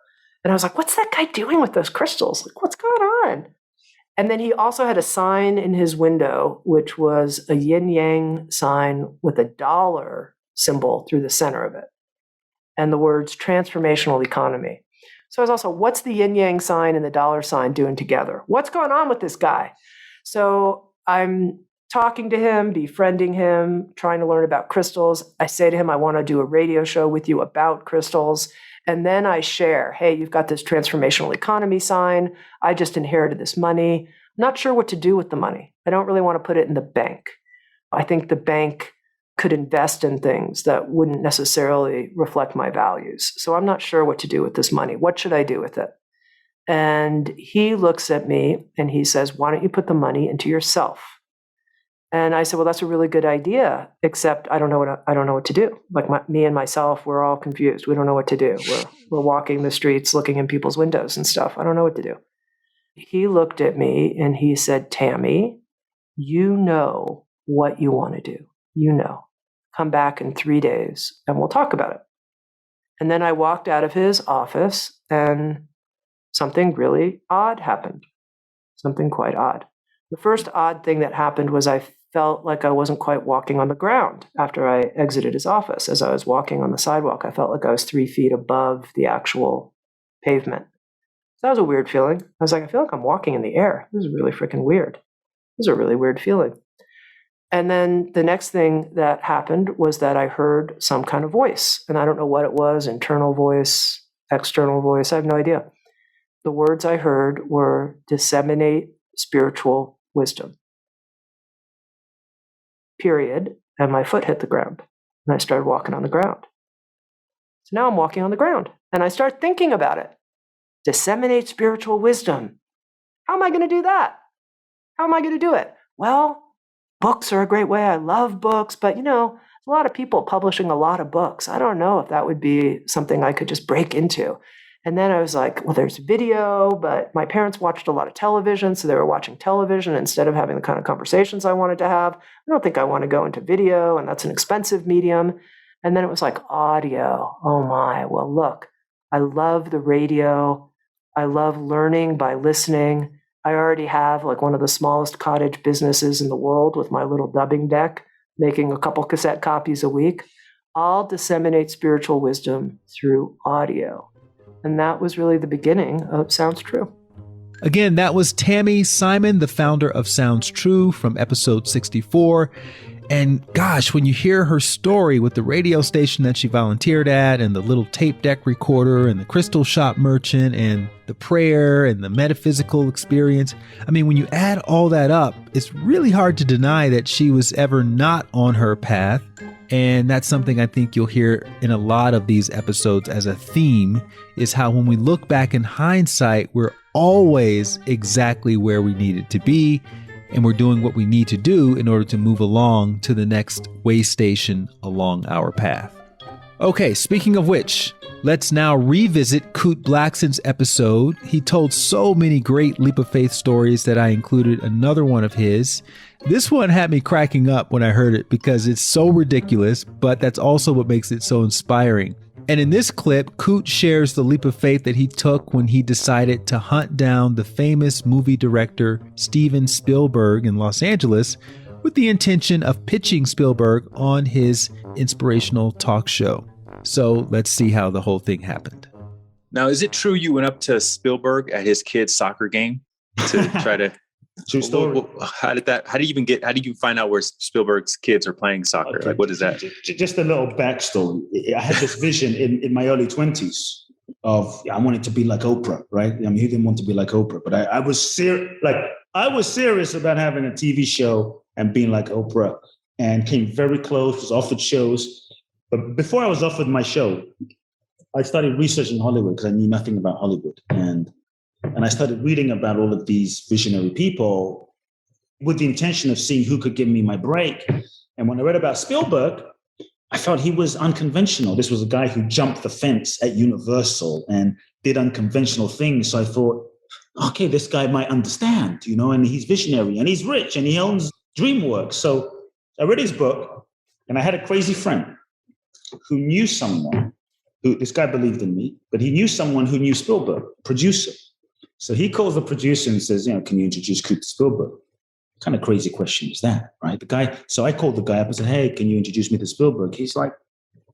[SPEAKER 1] And I was like, what's that guy doing with those crystals? Like, what's going on? And then he also had a sign in his window, which was a yin-yang sign with a dollar symbol through the center of it. And the words transformational economy. So I was also, what's the yin-yang sign and the dollar sign doing together? What's going on with this guy? So I'm talking to him, befriending him, trying to learn about crystals. I say to him, I want to do a radio show with you about crystals. And then I share, hey, you've got this transformational economy sign. I just inherited this money. Not sure what to do with the money. I don't really want to put it in the bank. I think the bank could invest in things that wouldn't necessarily reflect my values. So I'm not sure what to do with this money. What should I do with it? And he looks at me and he says, why don't you put the money into yourself? And I said, well, that's a really good idea, except I don't know what to do. Like me and myself, we're all confused. We don't know what to do. We're walking the streets, looking in people's windows and stuff. I don't know what to do. He looked at me and he said, Tami, you know what you want to do. You know. Come back in 3 days and we'll talk about it. And then I walked out of his office and something really odd happened. Something quite odd. The first odd thing that happened was I felt like I wasn't quite walking on the ground after I exited his office. As I was walking on the sidewalk, I felt like I was 3 feet above the actual pavement. So that was a weird feeling. I was like, I feel like I'm walking in the air. This is really freaking weird. This is a really weird feeling. And then the next thing that happened was that I heard some kind of voice. And I don't know what it was, internal voice, external voice, I have no idea. The words I heard were disseminate spiritual wisdom. Period. And my foot hit the ground. And I started walking on the ground. So now I'm walking on the ground. And I start thinking about it. Disseminate spiritual wisdom. How am I going to do that? How am I going to do it? Well, books are a great way. I love books, but there's a lot of people publishing a lot of books. I don't know if that would be something I could just break into. And then I was like, well, there's video, but my parents watched a lot of television, so they were watching television instead of having the kind of conversations I wanted to have. I don't think I want to go into video, and that's an expensive medium. And then it was like audio. Oh my, well, look, I love the radio. I love learning by listening. I already have like one of the smallest cottage businesses in the world with my little dubbing deck, making a couple cassette copies a week. I'll disseminate spiritual wisdom through audio. And that was really the beginning of Sounds True.
[SPEAKER 9] Again, that was Tami Simon, the founder of Sounds True, from episode 64. And gosh, when you hear her story with the radio station that she volunteered at and the little tape deck recorder and the crystal shop merchant and the prayer and the metaphysical experience, I mean, when you add all that up, it's really hard to deny that she was ever not on her path. And that's something I think you'll hear in a lot of these episodes as a theme, is how when we look back in hindsight, we're always exactly where we needed to be. And we're doing what we need to do in order to move along to the next way station along our path. Okay, speaking of which, let's now revisit Kute Blackson's episode. He told so many great leap of faith stories that I included another one of his. This one had me cracking up when I heard it because it's so ridiculous, but that's also what makes it so inspiring. And in this clip, Kute shares the leap of faith that he took when he decided to hunt down the famous movie director Steven Spielberg in Los Angeles with the intention of pitching Spielberg on his inspirational talk show. So let's see how the whole thing happened.
[SPEAKER 11] Now, is it true you went up to Spielberg at his kid's soccer game to try to...
[SPEAKER 2] True story.
[SPEAKER 11] How do you find out where Spielberg's kids are playing soccer? Okay. Like, what is that?
[SPEAKER 2] Just a little backstory. I had this vision in my early 20s of I wanted to be like Oprah, right? I mean, who didn't want to be like Oprah? But I was serious about having a TV show and being like Oprah, and came very close, was offered shows. But before I was offered my show, I started researching Hollywood because I knew nothing about Hollywood. And I started reading about all of these visionary people with the intention of seeing who could give me my break. And when I read about Spielberg, I felt he was unconventional. This was a guy who jumped the fence at Universal and did unconventional things. So I thought, okay, this guy might understand, and he's visionary and he's rich and he owns DreamWorks. So I read his book and I had a crazy friend who knew someone this guy believed in me, but he knew someone who knew Spielberg, producer. So he calls the producer and says, can you introduce Kute to Spielberg? What kind of crazy question is that, right? So I called the guy up and said, hey, can you introduce me to Spielberg? He's like,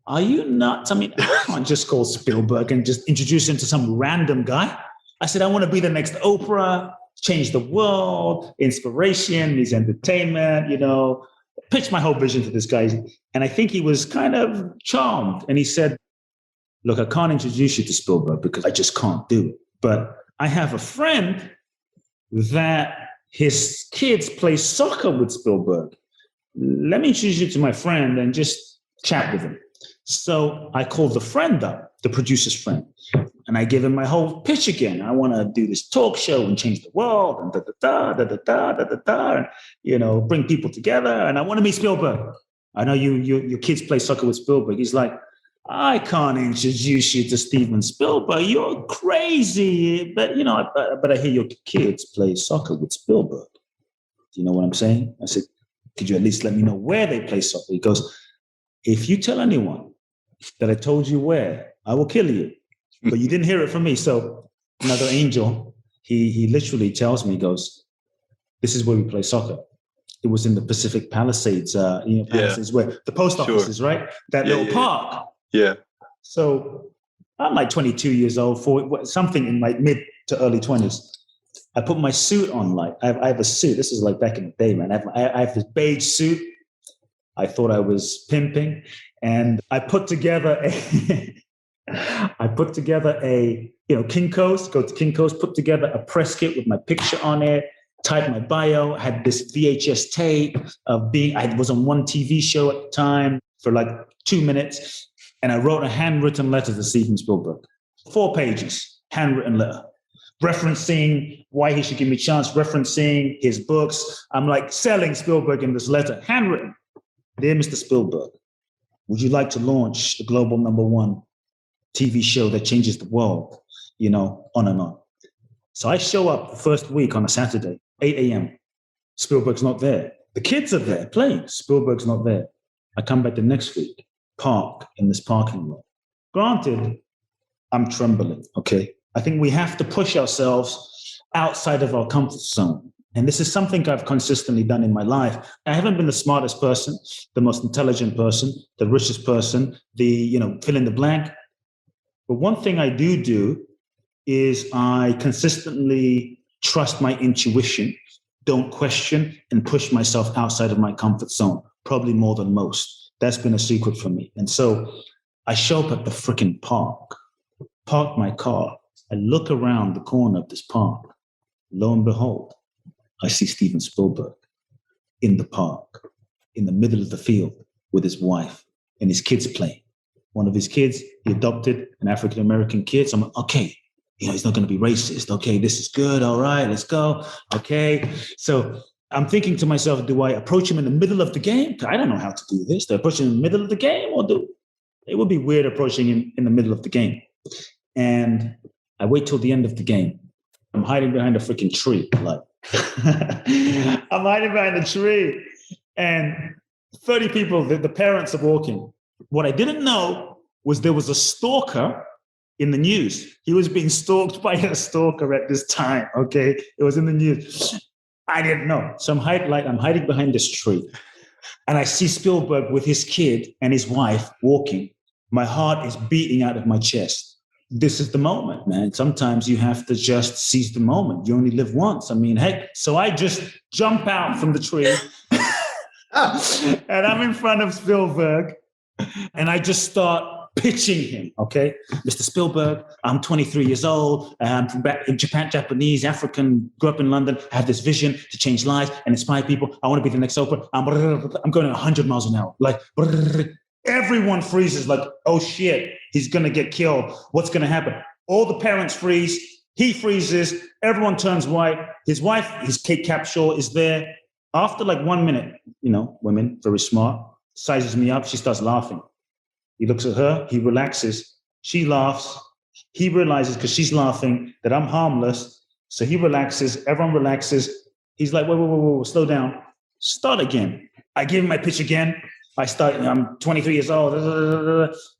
[SPEAKER 2] are you nuts? I mean, I can't just call Spielberg and just introduce him to some random guy. I said, I want to be the next Oprah, change the world, inspiration, his entertainment, pitch my whole vision to this guy. And I think he was kind of charmed. And he said, look, I can't introduce you to Spielberg because I just can't do it. But I have a friend that his kids play soccer with Spielberg. Let me introduce you to my friend and just chat with him. So I called the friend up, the producer's friend, and I gave him my whole pitch again. I want to do this talk show and change the world and bring people together. And I want to meet Spielberg. I know your kids play soccer with Spielberg. He's like, I can't introduce you to Steven Spielberg. You're crazy. But, but I hear your kids play soccer with Spielberg. Do you know what I'm saying? I said, could you at least let me know where they play soccer? He goes, if you tell anyone that I told you where, I will kill you. But you didn't hear it from me. So another angel, he literally tells me, he goes, this is where we play soccer. It was in the Pacific Palisades, Palisades where the post office is, right? That little park.
[SPEAKER 11] Yeah.
[SPEAKER 2] So I'm like 22 years old, something in my mid to early 20s. I put my suit on. Like I have a suit. This is like back in the day, man. I have this beige suit. I thought I was pimping, and I put together a Kinko's. Go to Kinko's. Put together a press kit with my picture on it. Typed my bio. Had this VHS tape of I was on one TV show at the time for like 2 minutes. And I wrote a handwritten letter to Steven Spielberg, 4 pages, handwritten letter, referencing why he should give me a chance, referencing his books. I'm like selling Spielberg in this letter, handwritten. Dear Mr. Spielberg, would you like to launch the global #1 TV show that changes the world? On and on. So I show up the first week on a Saturday, 8 a.m. Spielberg's not there. The kids are there playing. Spielberg's not there. I come back the next week. Park in this parking lot. Granted, I'm trembling, okay? I think we have to push ourselves outside of our comfort zone. And this is something I've consistently done in my life. I haven't been the smartest person, the most intelligent person, the richest person, fill in the blank. But one thing I do is I consistently trust my intuition, don't question, and push myself outside of my comfort zone, probably more than most. That's been a secret for me. And so I show up at the freaking park my car, I look around the corner of this park. Lo and behold, I see Steven Spielberg in the park, in the middle of the field with his wife and his kids playing. One of his kids, he adopted an African-American kid. So I'm like, okay, he's not going to be racist. Okay, this is good. All right, let's go. Okay. So I'm thinking to myself, do I approach him in the middle of the game? I don't know how to do this. Do I approach him in the middle of the game it would be weird approaching him in the middle of the game. And I wait till the end of the game. I'm hiding behind a freaking tree. I'm hiding behind a tree. And 30 people, the parents are walking. What I didn't know was there was a stalker in the news. He was being stalked by a stalker at this time, okay? It was in the news. I didn't know. So I'm hiding behind this tree. And I see Spielberg with his kid and his wife walking. My heart is beating out of my chest. This is the moment, man. Sometimes you have to just seize the moment. You only live once. I mean, heck, so I just jump out from the tree and I'm in front of Spielberg and I just start pitching him, okay? Mr. Spielberg, I'm 23 years old. I'm from back in Japanese, African, grew up in London. I have this vision to change lives and inspire people. I want to be the next Oprah. I'm going at 100 miles an hour. Like, everyone freezes like, oh shit, he's going to get killed. What's going to happen? All the parents freeze. He freezes. Everyone turns white. His wife, Kate Capshaw, is there. After like 1 minute, women, very smart, sizes me up. She starts laughing. He looks at her. He relaxes. She laughs. He realizes because she's laughing that I'm harmless. So he relaxes. Everyone relaxes. He's like, whoa, slow down. Start again. I give him my pitch again. I'm 23 years old.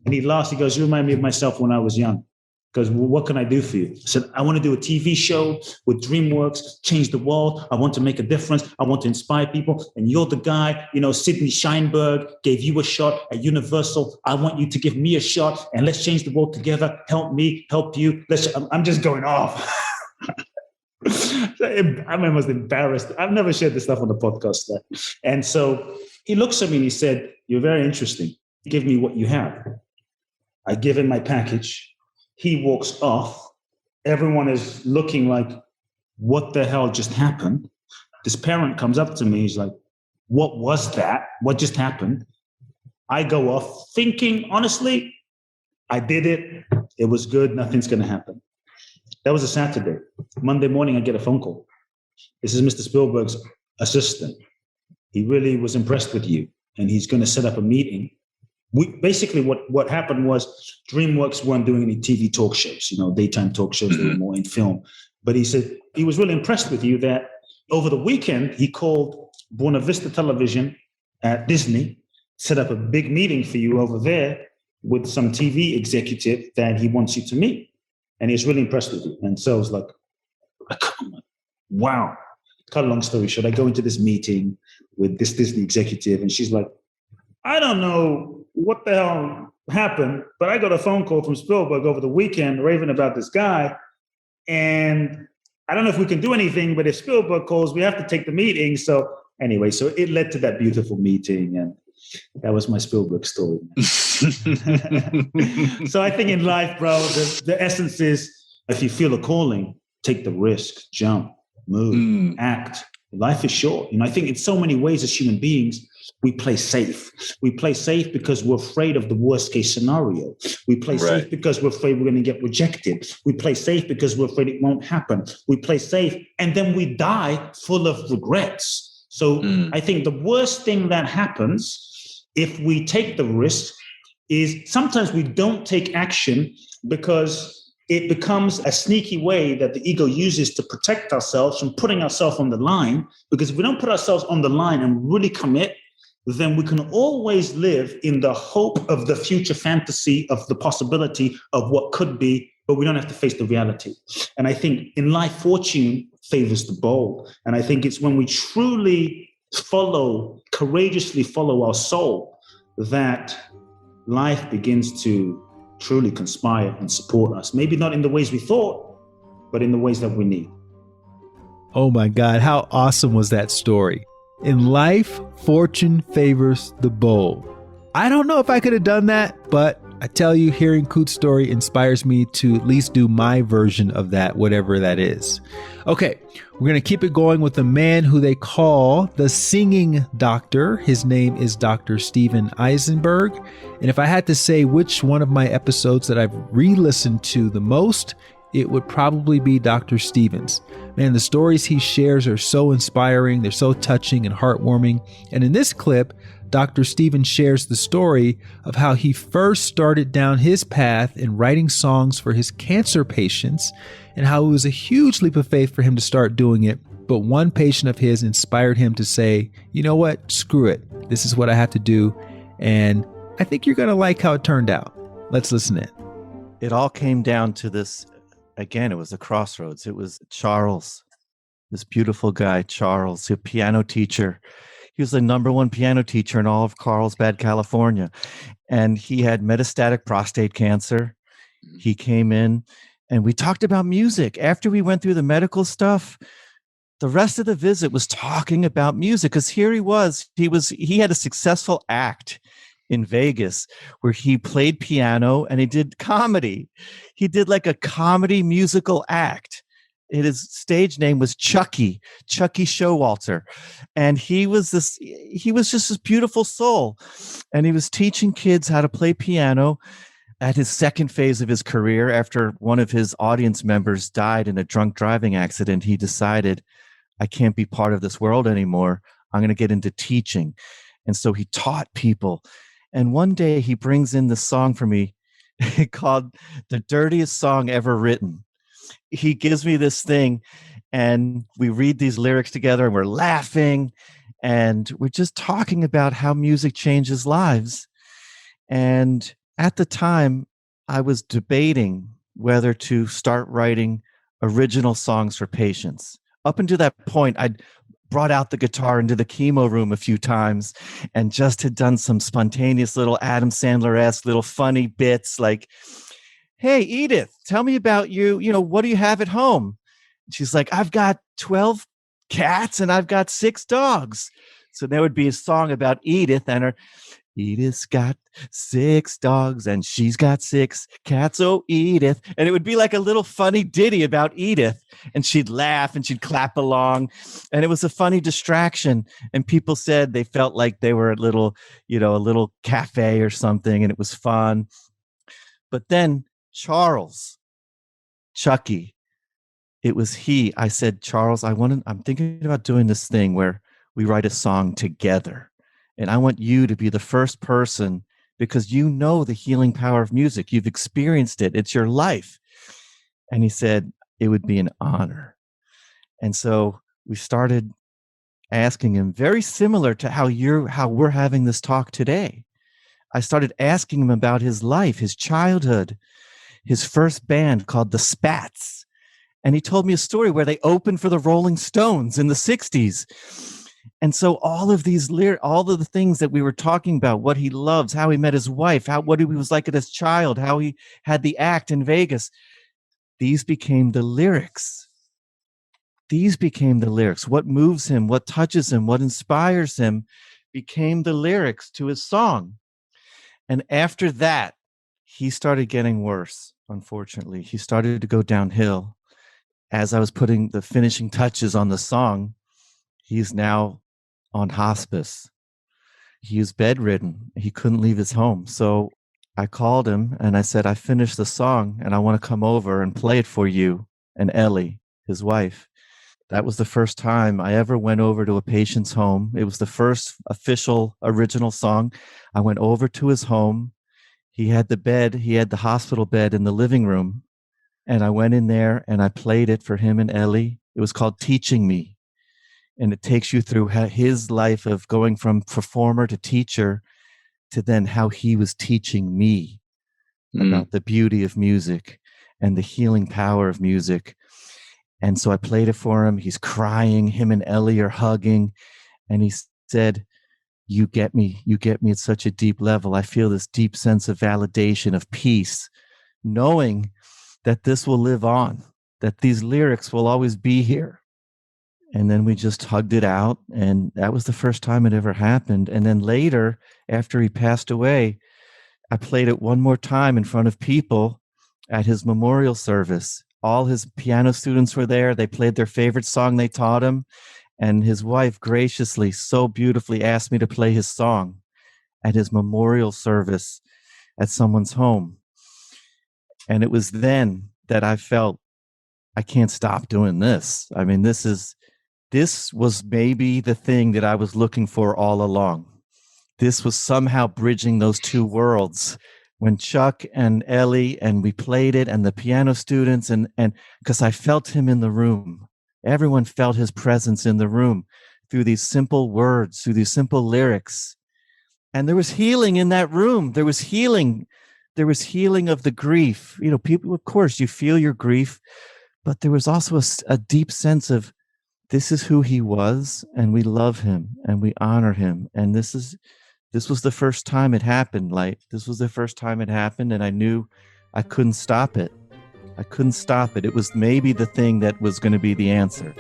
[SPEAKER 2] And he laughs. He goes, you remind me of myself when I was young. Because what can I do for you? I said, I want to do a TV show with DreamWorks, change the world. I want to make a difference. I want to inspire people. And you're the guy, Sidney Sheinberg gave you a shot at Universal. I want you to give me a shot and let's change the world together. Help me, help you. I'm just going off. I'm almost embarrassed. I've never shared this stuff on the podcast. And so he looks at me and he said, you're very interesting. Give me what you have. I give him my package. He walks off. Everyone is looking like, what the hell just happened? This parent comes up to me. He's like, what was that? What just happened? I go off thinking, honestly, I did it. It was good. Nothing's going to happen. That was a Saturday. Monday morning, I get a phone call. This is Mr. Spielberg's assistant. He really was impressed with you, and he's going to set up a meeting. Basically, what happened was DreamWorks weren't doing any TV talk shows, daytime talk shows. They were more in film. But he said he was really impressed with you that over the weekend, he called Buena Vista Television at Disney, set up a big meeting for you over there with some TV executive that he wants you to meet. And he's really impressed with you. And so I was like, wow. Cut a long story short, I go into this meeting with this Disney executive, and she's like, I don't know what the hell happened, but I got a phone call from Spielberg over the weekend raving about this guy. And I don't know if we can do anything, but if Spielberg calls, we have to take the meeting. So anyway, so it led to that beautiful meeting. And that was my Spielberg story. So I think in life, bro, the essence is if you feel a calling, take the risk, jump, move, act. Life is short. I think in so many ways as human beings, we play safe. We play safe because we're afraid of the worst case scenario. We play safe because we're afraid we're going to get rejected. We play safe because we're afraid it won't happen. We play safe and then we die full of regrets. So I think the worst thing that happens if we take the risk is sometimes we don't take action because it becomes a sneaky way that the ego uses to protect ourselves from putting ourselves on the line. Because if we don't put ourselves on the line and really commit, then we can always live in the hope of the future fantasy of the possibility of what could be, but we don't have to face the reality. And I think in life, fortune favors the bold. And I think it's when we truly courageously follow our soul, that life begins to truly conspire and support us. Maybe not in the ways we thought, but in the ways that we need.
[SPEAKER 9] Oh my God, how awesome was that story? In life, fortune favors the bold. I don't know if I could have done that, but I tell you, hearing Kute's story inspires me to at least do my version of that, whatever that is. Okay, we're going to keep it going with the man who they call the singing doctor. His name is Dr. Steven Eisenberg. And if I had to say which one of my episodes that I've re-listened to the most, it would probably be Dr. Steven's. Man, the stories he shares are so inspiring. They're so touching and heartwarming. And in this clip, Dr. Steven shares the story of how he first started down his path in writing songs for his cancer patients, and how it was a huge leap of faith for him to start doing it. But one patient of his inspired him to say, you know what, screw it. This is what I have to do. And I think you're going to like how it turned out. Let's listen in.
[SPEAKER 6] It all came down to this. Again, it was a crossroads. It was Charles, this beautiful guy, Charles, a piano teacher. He was the #1 piano teacher in all of Carlsbad, California. And he had metastatic prostate cancer. He came in and we talked about music. After we went through the medical stuff, the rest of the visit was talking about music, because here he had a successful act in Vegas where he played piano and he did comedy. He did like a comedy musical act. His stage name was Chucky Showalter. And he was just this beautiful soul. And he was teaching kids how to play piano at his second phase of his career. After one of his audience members died in a drunk driving accident, he decided, I can't be part of this world anymore. I'm going to get into teaching. And so he taught people. And one day he brings in this song for me called The Dirtiest Song Ever Written. He gives me this thing and we read these lyrics together and we're laughing and we're just talking about how music changes lives. And at the time, I was debating whether to start writing original songs for patients. Up until that point, I'd brought out the guitar into the chemo room a few times and just had done some spontaneous little Adam Sandler-esque little funny bits like, hey, Edith, tell me about you. What do you have at home? She's like, I've got 12 cats and I've got 6 dogs. So there would be a song about Edith and her. Edith's got 6 dogs and she's got 6 cats. Oh, Edith. And it would be like a little funny ditty about Edith. And she'd laugh and she'd clap along. And it was a funny distraction. And people said they felt like they were a little cafe or something. And it was fun. But then Chucky, it was he. I said, Charles, I'm thinking about doing this thing where we write a song together. And I want you to be the first person, because you know the healing power of music. You've experienced it. It's your life. And he said, it would be an honor. And so we started asking him, very similar to how we're having this talk today. I started asking him about his life, his childhood, his first band called the Spats. And he told me a story where they opened for the Rolling Stones in the 60s. And so all of the things that we were talking about, what he loves, how he met his wife, what he was like as a child, how he had the act in Vegas, these became the lyrics. What moves him, what touches him, what inspires him became the lyrics to his song. And after that, he started getting worse, unfortunately. He started to go downhill. As I was putting the finishing touches on the song, he's now on hospice. He was bedridden. He couldn't leave his home. So I called him and I said, I finished the song and I want to come over and play it for you and Ellie, his wife. That was the first time I ever went over to a patient's home. It was the first official original song. I went over to his home. He had the hospital bed in the living room. And I went in there and I played it for him and Ellie. It was called Teaching Me. And it takes you through his life of going from performer to teacher to then how he was teaching me about the beauty of music and the healing power of music. And so I played it for him. He's crying. Him and Ellie are hugging. And he said, you get me at such a deep level. I feel this deep sense of validation, of peace, knowing that this will live on, that these lyrics will always be here. And then we just hugged it out. And that was the first time it ever happened. And then later, after he passed away, I played it one more time in front of people at his memorial service. All his piano students were there. They played their favorite song they taught him. And his wife graciously, so beautifully asked me to play his song at his memorial service at someone's home. And it was then that I felt, I can't stop doing this. I mean, this was maybe the thing that I was looking for all along. This was somehow bridging those two worlds. When Chuck and Ellie, and we played it, and the piano students, and because I felt him in the room. Everyone felt his presence in the room through these simple words, through these simple lyrics. And there was healing in that room. There was healing. There was healing of the grief. You know, people, of course, you feel your grief, but there was also a deep sense of, this is who he was, and we love him, and we honor him. And this was the first time it happened. Like, this was the first time it happened, and I knew I couldn't stop it. I couldn't stop it. It was maybe the thing that was going to be the answer.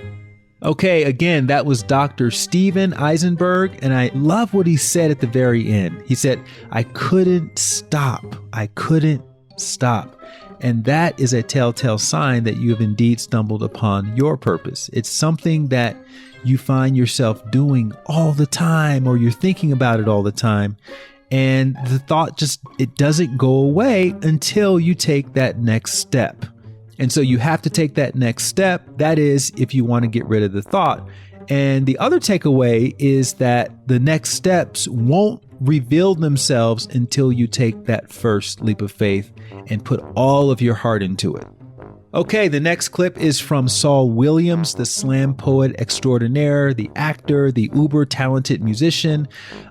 [SPEAKER 9] Okay, again, that was Dr. Steven Eisenberg, and I love what he said at the very end. He said, I couldn't stop. I couldn't stop. And that is a telltale sign that you have indeed stumbled upon your purpose. It's something that you find yourself doing all the time, or you're thinking about it all the time. And the thought it doesn't go away until you take that next step. And so you have to take that next step. That is, if you want to get rid of the thought. And the other takeaway is that the next steps won't reveal themselves until you take that first leap of faith and put all of your heart into it. Okay, the next clip is from Saul Williams, the slam poet extraordinaire, the actor, the uber talented musician.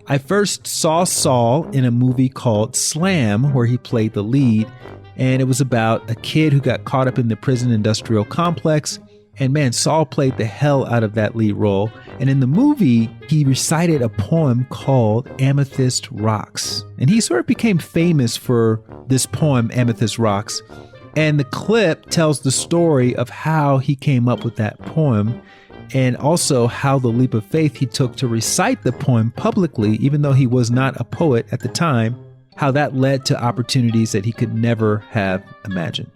[SPEAKER 9] I first saw Saul in a movie called Slam, where he played the lead, and it was about a kid who got caught up in the prison industrial complex. And man, Saul played the hell out of that lead role. And in the movie, he recited a poem called Amethyst Rocks. And he sort of became famous for this poem, Amethyst Rocks. And the clip tells the story of how he came up with that poem, and also how the leap of faith he took to recite the poem publicly, even though he was not a poet at the time, how that led to opportunities that he could never have imagined.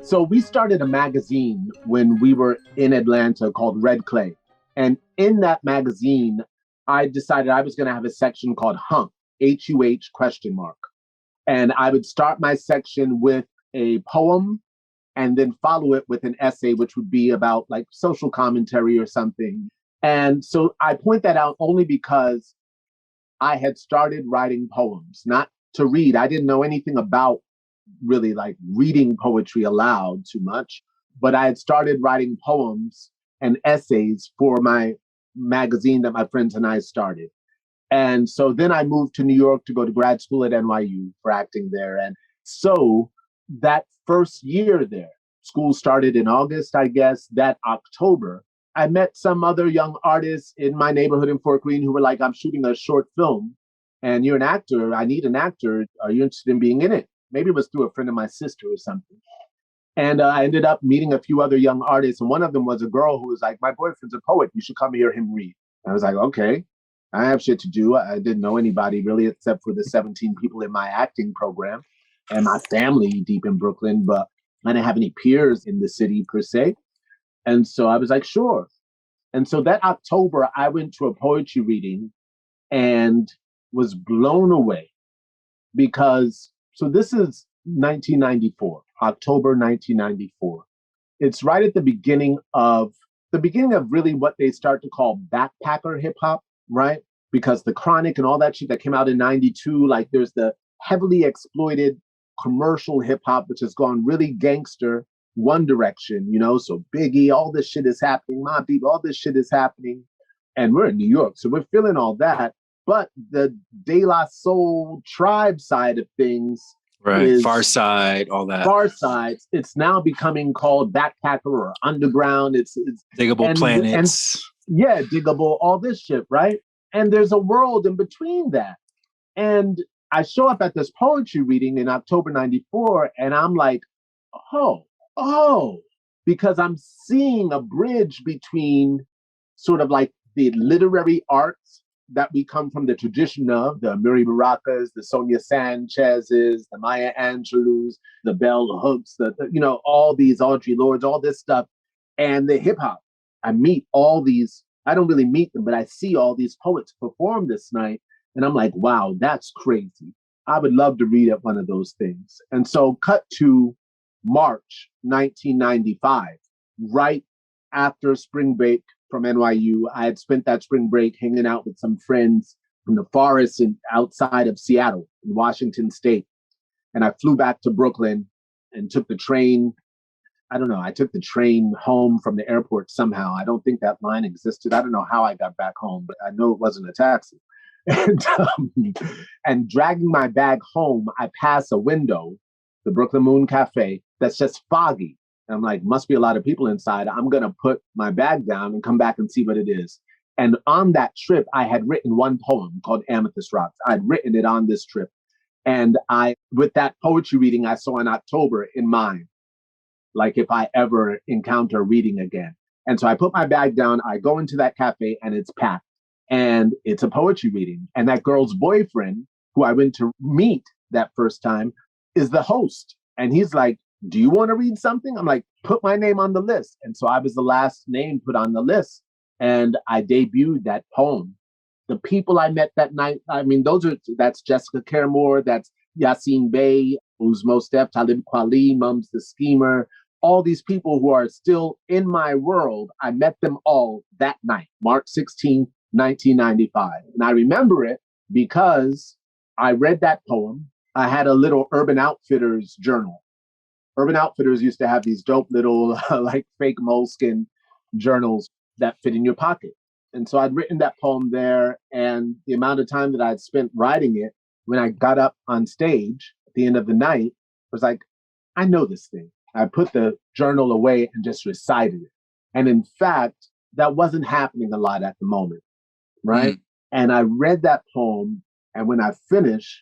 [SPEAKER 4] So we started a magazine when we were in Atlanta called Red Clay. And in that magazine, I decided I was going to have a section called HUNK, H-U-H ? And I would start my section with a poem and then follow it with an essay, which would be about like social commentary or something. And so I point that out only because I had started writing poems, not to read. I didn't know anything about really like reading poetry aloud too much, but I had started writing poems and essays for my magazine that my friends and I started. And so then I moved to New York to go to grad school at NYU for acting there. And so that first year there, school started in August, I guess, that October, I met some other young artists in my neighborhood in Fort Greene who were like, I'm shooting a short film and you're an actor. I need an actor. Are you interested in being in it? Maybe it was through a friend of my sister or something. And I ended up meeting a few other young artists. And one of them was a girl who was like, my boyfriend's a poet. You should come hear him read. And I was like, okay, I have shit to do. I didn't know anybody really except for the 17 people in my acting program and my family deep in Brooklyn, but I didn't have any peers in the city per se. And so I was like, sure. And so that October, I went to a poetry reading and was blown away because, so this is 1994, October 1994. It's right at the beginning of really what they start to call backpacker hip hop, right? Because the Chronic and all that shit that came out in 92, like there's the heavily exploited commercial hip hop, which has gone really gangster one direction, you know, so Biggie, all this shit is happening, Mobb Deep, all this shit is happening. And we're in New York, so we're feeling all that. But the De La Soul tribe side of things
[SPEAKER 11] Right. Far Side, all that.
[SPEAKER 4] Far Side. It's now becoming called Backpacker or Underground. It's
[SPEAKER 11] Diggable Planets.
[SPEAKER 4] And Diggable, all this shit, right? And there's a world in between that. And I show up at this poetry reading in October 94, and I'm like, oh, because I'm seeing a bridge between sort of like the literary arts that we come from the tradition of, the Miri Baracas, the Sonia Sanchez's, the Maya Angelou's, the Bell Hooks, all these Audre Lordes, all this stuff, and the hip hop. I meet all these, I don't really meet them, but I see all these poets perform this night. And I'm like, wow, that's crazy. I would love to read at one of those things. And so cut to March 1995, right after spring break from NYU. I had spent that spring break hanging out with some friends from the forest and outside of Seattle in Washington State. And I flew back to Brooklyn and took the train. I took the train home from the airport somehow. I don't think that line existed. I don't know how I got back home, but I know it wasn't a taxi. And dragging my bag home, I pass a window, the Brooklyn Moon Cafe, that's just foggy. And I'm like, must be a lot of people inside. I'm going to put my bag down and come back and see what it is. And on that trip, I had written one poem called Amethyst Rocks. I'd written it on this trip. And with that poetry reading I saw in October in mind, like if I ever encounter reading again. And so I put my bag down, I go into that cafe and it's packed. And it's a poetry reading. And that girl's boyfriend, who I went to meet that first time, is the host. And he's like, do you want to read something? I'm like, put my name on the list. And so I was the last name put on the list. And I debuted that poem. The people I met that night, that's Jessica Caramore, that's Yassine Bey, Uz Mostef, Talib Kweli, Mums the Schemer, all these people who are still in my world. I met them all that night, March 16th, 1995. And I remember it because I read that poem. I had a little Urban Outfitters journal. Urban Outfitters used to have these dope little like fake moleskin journals that fit in your pocket. And so I'd written that poem there, and the amount of time that I'd spent writing it, when I got up on stage at the end of the night, was like, I know this thing. I put the journal away and just recited it. And in fact, that wasn't happening a lot at the moment. Right. And I read that poem. And when I finished,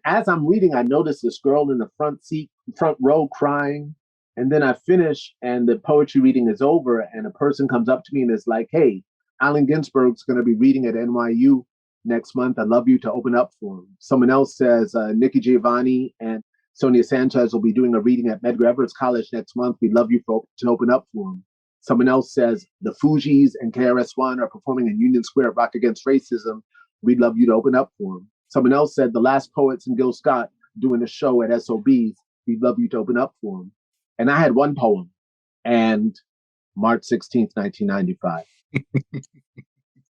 [SPEAKER 4] as I'm reading, I noticed this girl in the front row crying. And then I finish and the poetry reading is over. And a person comes up to me and is like, hey, Allen Ginsberg's going to be reading at NYU next month. I'd love you to open up for him. Someone else says, Nikki Giovanni and Sonia Sanchez will be doing a reading at Medgar Evers College next month. We'd love you to open up for him. Someone else says the Fugees and KRS-One are performing in Union Square at Rock Against Racism. We'd love you to open up for them. Someone else said the Last Poets and Gil Scott doing a show at SOBs. We'd love you to open up for them. And I had one poem. And March 16th, 1995.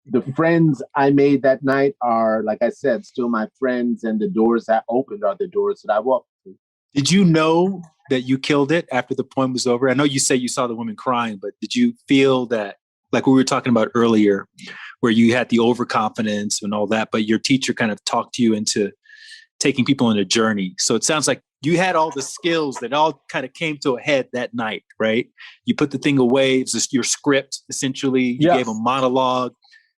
[SPEAKER 4] The friends I made that night are, like I said, still my friends. And the doors that opened are the doors that I walked through.
[SPEAKER 10] Did you know that you killed it after the poem was over? I know you say you saw the women crying, but did you feel that, like we were talking about earlier, where you had the overconfidence and all that, but your teacher kind of talked you into taking people on a journey? So it sounds like you had all the skills that all kind of came to a head that night, right? You put the thing away. It was just your script, essentially. You gave a monologue.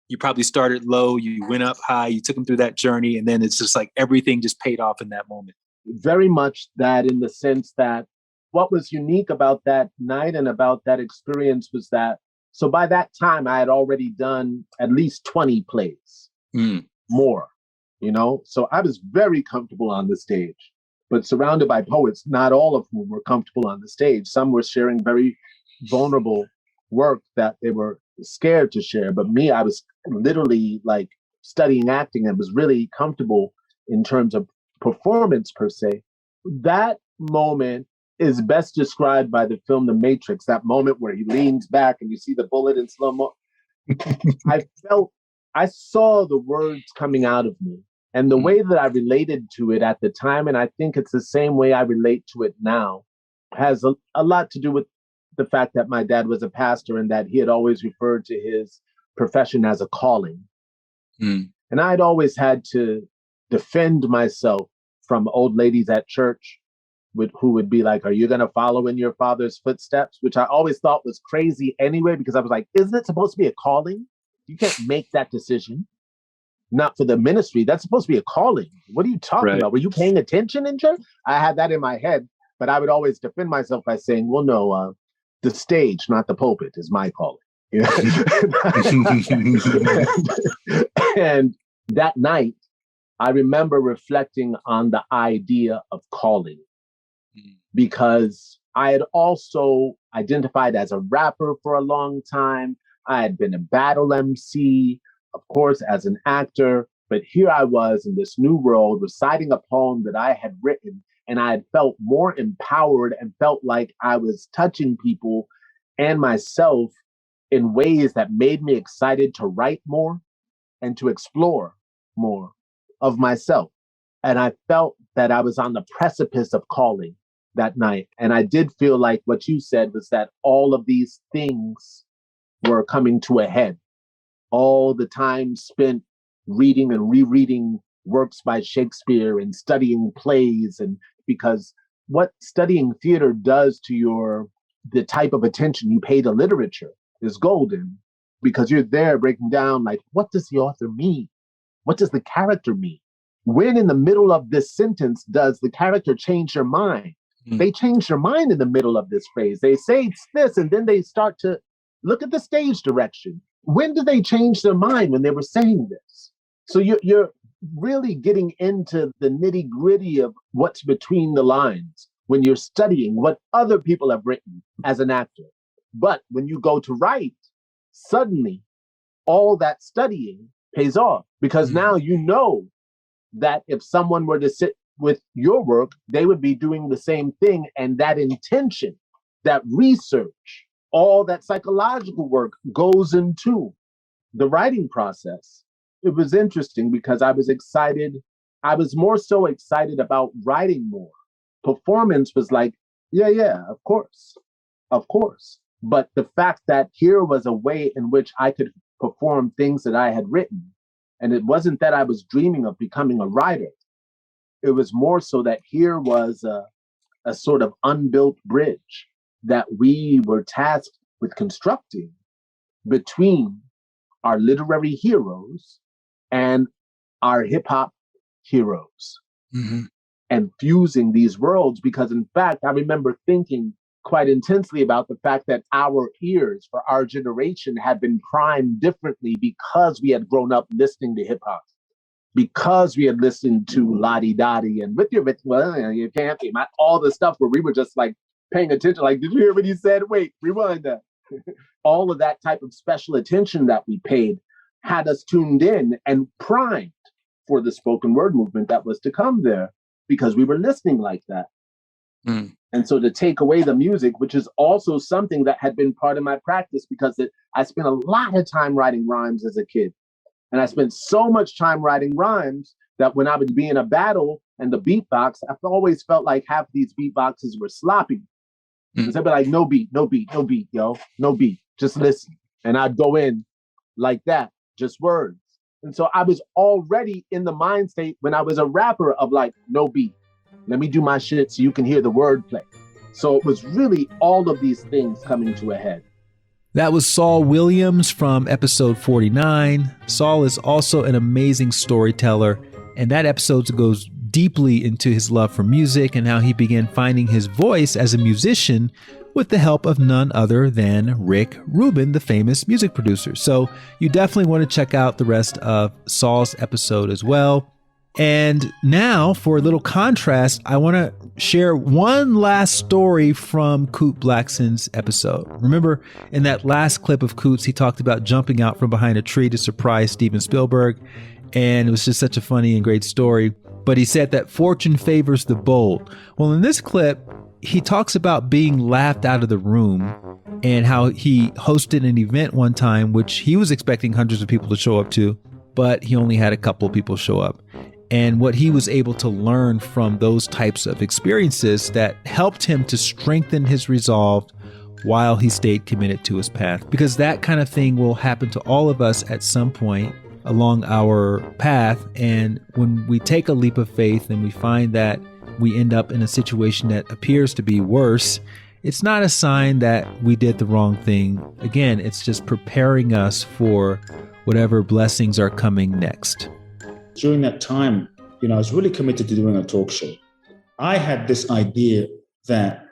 [SPEAKER 10] You probably started low. You went up high. You took them through that journey. And then it's just like everything just paid off in that moment.
[SPEAKER 4] Very much that, in the sense that what was unique about that night and about that experience was that, so by that time I had already done at least 20 plays, more, so I was very comfortable on the stage, but surrounded by poets, not all of whom were comfortable on the stage. Some were sharing very vulnerable work that they were scared to share. But me, I was literally like studying acting and was really comfortable in terms of performance per se. That moment is best described by the film The Matrix, that moment where he leans back and you see the bullet in slow-mo. I saw the words coming out of me, and the way that I related to it at the time, and I think it's the same way I relate to it now, has a lot to do with the fact that my dad was a pastor and that he had always referred to his profession as a calling. And I'd always had to defend myself from old ladies at church who would be like, are you going to follow in your father's footsteps? Which I always thought was crazy anyway, because I was like, isn't it supposed to be a calling? You can't make that decision. Not for the ministry. That's supposed to be a calling. What are you talking about? Were you paying attention in church? I had that in my head, but I would always defend myself by saying, well, no, the stage, not the pulpit, is my calling. And that night, I remember reflecting on the idea of calling, because I had also identified as a rapper for a long time. I had been a battle MC, of course, as an actor, but here I was in this new world reciting a poem that I had written, and I had felt more empowered and felt like I was touching people and myself in ways that made me excited to write more and to explore more of myself. And I felt that I was on the precipice of calling that night. And I did feel like what you said was that all of these things were coming to a head. All the time spent reading and rereading works by Shakespeare and studying plays, and because what studying theater does to the type of attention you pay to literature is golden, because you're there breaking down, like, what does the author mean? What does the character mean? When in the middle of this sentence does the character change their mind? They change their mind in the middle of this phrase. They say it's this, and then they start to look at the stage direction. When did they change their mind when they were saying this? So you're really getting into the nitty gritty of what's between the lines when you're studying what other people have written as an actor. But when you go to write, suddenly all that studying pays off, because now you know that if someone were to sit with your work, they would be doing the same thing. And that intention, that research, all that psychological work goes into the writing process. It was interesting because I was excited. I was more so excited about writing more. Performance was like, yeah, of course. But the fact that here was a way in which I could perform things that I had written, and it wasn't that I was dreaming of becoming a writer. It was more so that here was a sort of unbuilt bridge that we were tasked with constructing between our literary heroes and our hip hop heroes, and fusing these worlds. Because in fact, I remember thinking quite intensely about the fact that our ears for our generation had been primed differently because we had grown up listening to hip hop, because we had listened to Lottie Dottie and with you can't be, all the stuff where we were just like paying attention. Like, did you hear what he said? Wait, rewind that. All of that type of special attention that we paid had us tuned in and primed for the spoken word movement that was to come there, because we were listening like that. And so to take away the music, which is also something that had been part of my practice, because I spent a lot of time writing rhymes as a kid. And I spent so much time writing rhymes that when I would be in a battle and the beatbox, I always felt like half these beatboxes were sloppy. Because I'd be like, no beat, yo, no beat, just listen. And I'd go in like that, just words. And so I was already in the mind state when I was a rapper of like, no beat. Let me do my shit so you can hear the wordplay. So it was really all of these things coming to a head.
[SPEAKER 9] That was Saul Williams from episode 49. Saul is also an amazing storyteller, and that episode goes deeply into his love for music and how he began finding his voice as a musician with the help of none other than Rick Rubin, the famous music producer. So you definitely want to check out the rest of Saul's episode as well. And now, for a little contrast, I want to share one last story from Kute Blackson's episode. Remember, in that last clip of Kute's, he talked about jumping out from behind a tree to surprise Steven Spielberg, and it was just such a funny and great story. But he said that fortune favors the bold. Well, in this clip, he talks about being laughed out of the room and how he hosted an event one time, which he was expecting hundreds of people to show up to, but he only had a couple of people show up. And what he was able to learn from those types of experiences that helped him to strengthen his resolve while he stayed committed to his path. Because that kind of thing will happen to all of us at some point. along our path. And when we take a leap of faith and we find that we end up in a situation that appears to be worse, it's not a sign that we did the wrong thing. Again, it's just preparing us for whatever blessings are coming next.
[SPEAKER 2] During that time, I was really committed to doing a talk show. I had this idea that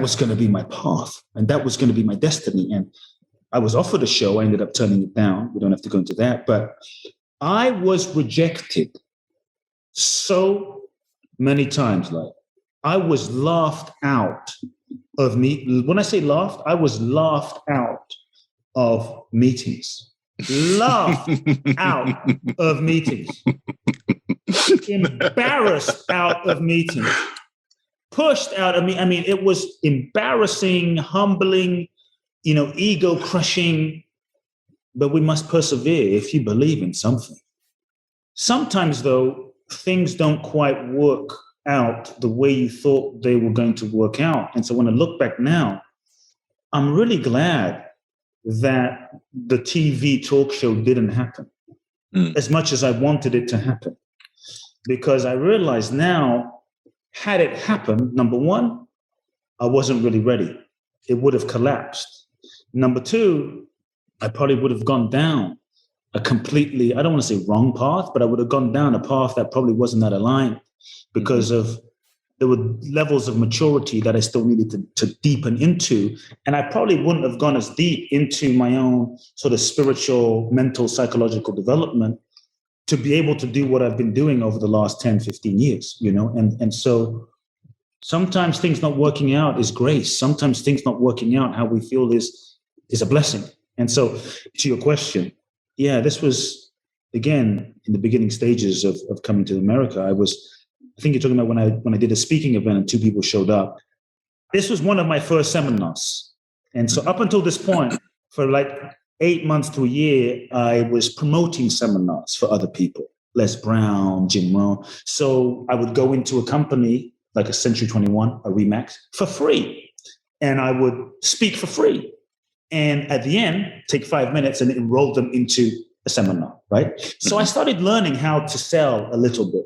[SPEAKER 2] was going to be my path and that was going to be my destiny. And I was offered a show. I ended up turning it down. We don't have to go into that. But I was rejected so many times. Like, I was laughed out of me. When I say laughed, I was laughed out of meetings. Laughed out of meetings. Embarrassed out of meetings. Pushed out of me. I mean, it was embarrassing, humbling, ego crushing, but we must persevere if you believe in something. Sometimes, though, things don't quite work out the way you thought they were going to work out. And so when I look back now, I'm really glad that the TV talk show didn't happen as much as I wanted it to happen. Because I realize now, had it happened, number one, I wasn't really ready. It would have collapsed. Number two, I probably would have gone down a completely, I don't want to say wrong path, but I would have gone down a path that probably wasn't that aligned because there were levels of maturity that I still needed to deepen into. And I probably wouldn't have gone as deep into my own sort of spiritual, mental, psychological development to be able to do what I've been doing over the last 10, 15 years, And so sometimes things not working out is grace. Sometimes things not working out how we feel is a blessing. And so to your question, yeah, this was, again, in the beginning stages of coming to America. I think you're talking about when I did a speaking event and 2 people showed up. This was one of my first seminars. And so up until this point, for like 8 months to a year, I was promoting seminars for other people, Les Brown, Jim Rohn. So I would go into a company like a Century 21, a Remax, for free. And I would speak for free. And at the end, take 5 minutes and enroll them into a seminar, right? So I started learning how to sell a little bit.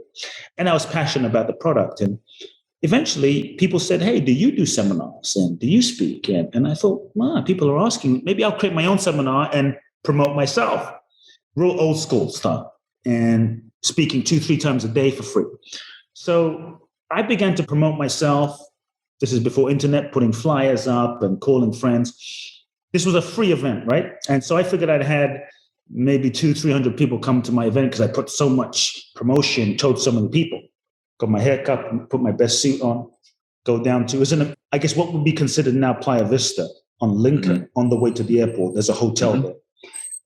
[SPEAKER 2] And I was passionate about the product. And eventually people said, hey, do you do seminars? And do you speak? And I thought, people are asking, maybe I'll create my own seminar and promote myself. Real old school stuff. And speaking 2-3 times a day for free. So I began to promote myself. This is before internet, putting flyers up and calling friends. This was a free event, right? And so I figured I'd had maybe 200-300 people come to my event because I put so much promotion, told so many people. Got my hair cut, put my best suit on, go down to, I guess what would be considered now Playa Vista on Lincoln on the way to the airport. There's a hotel there.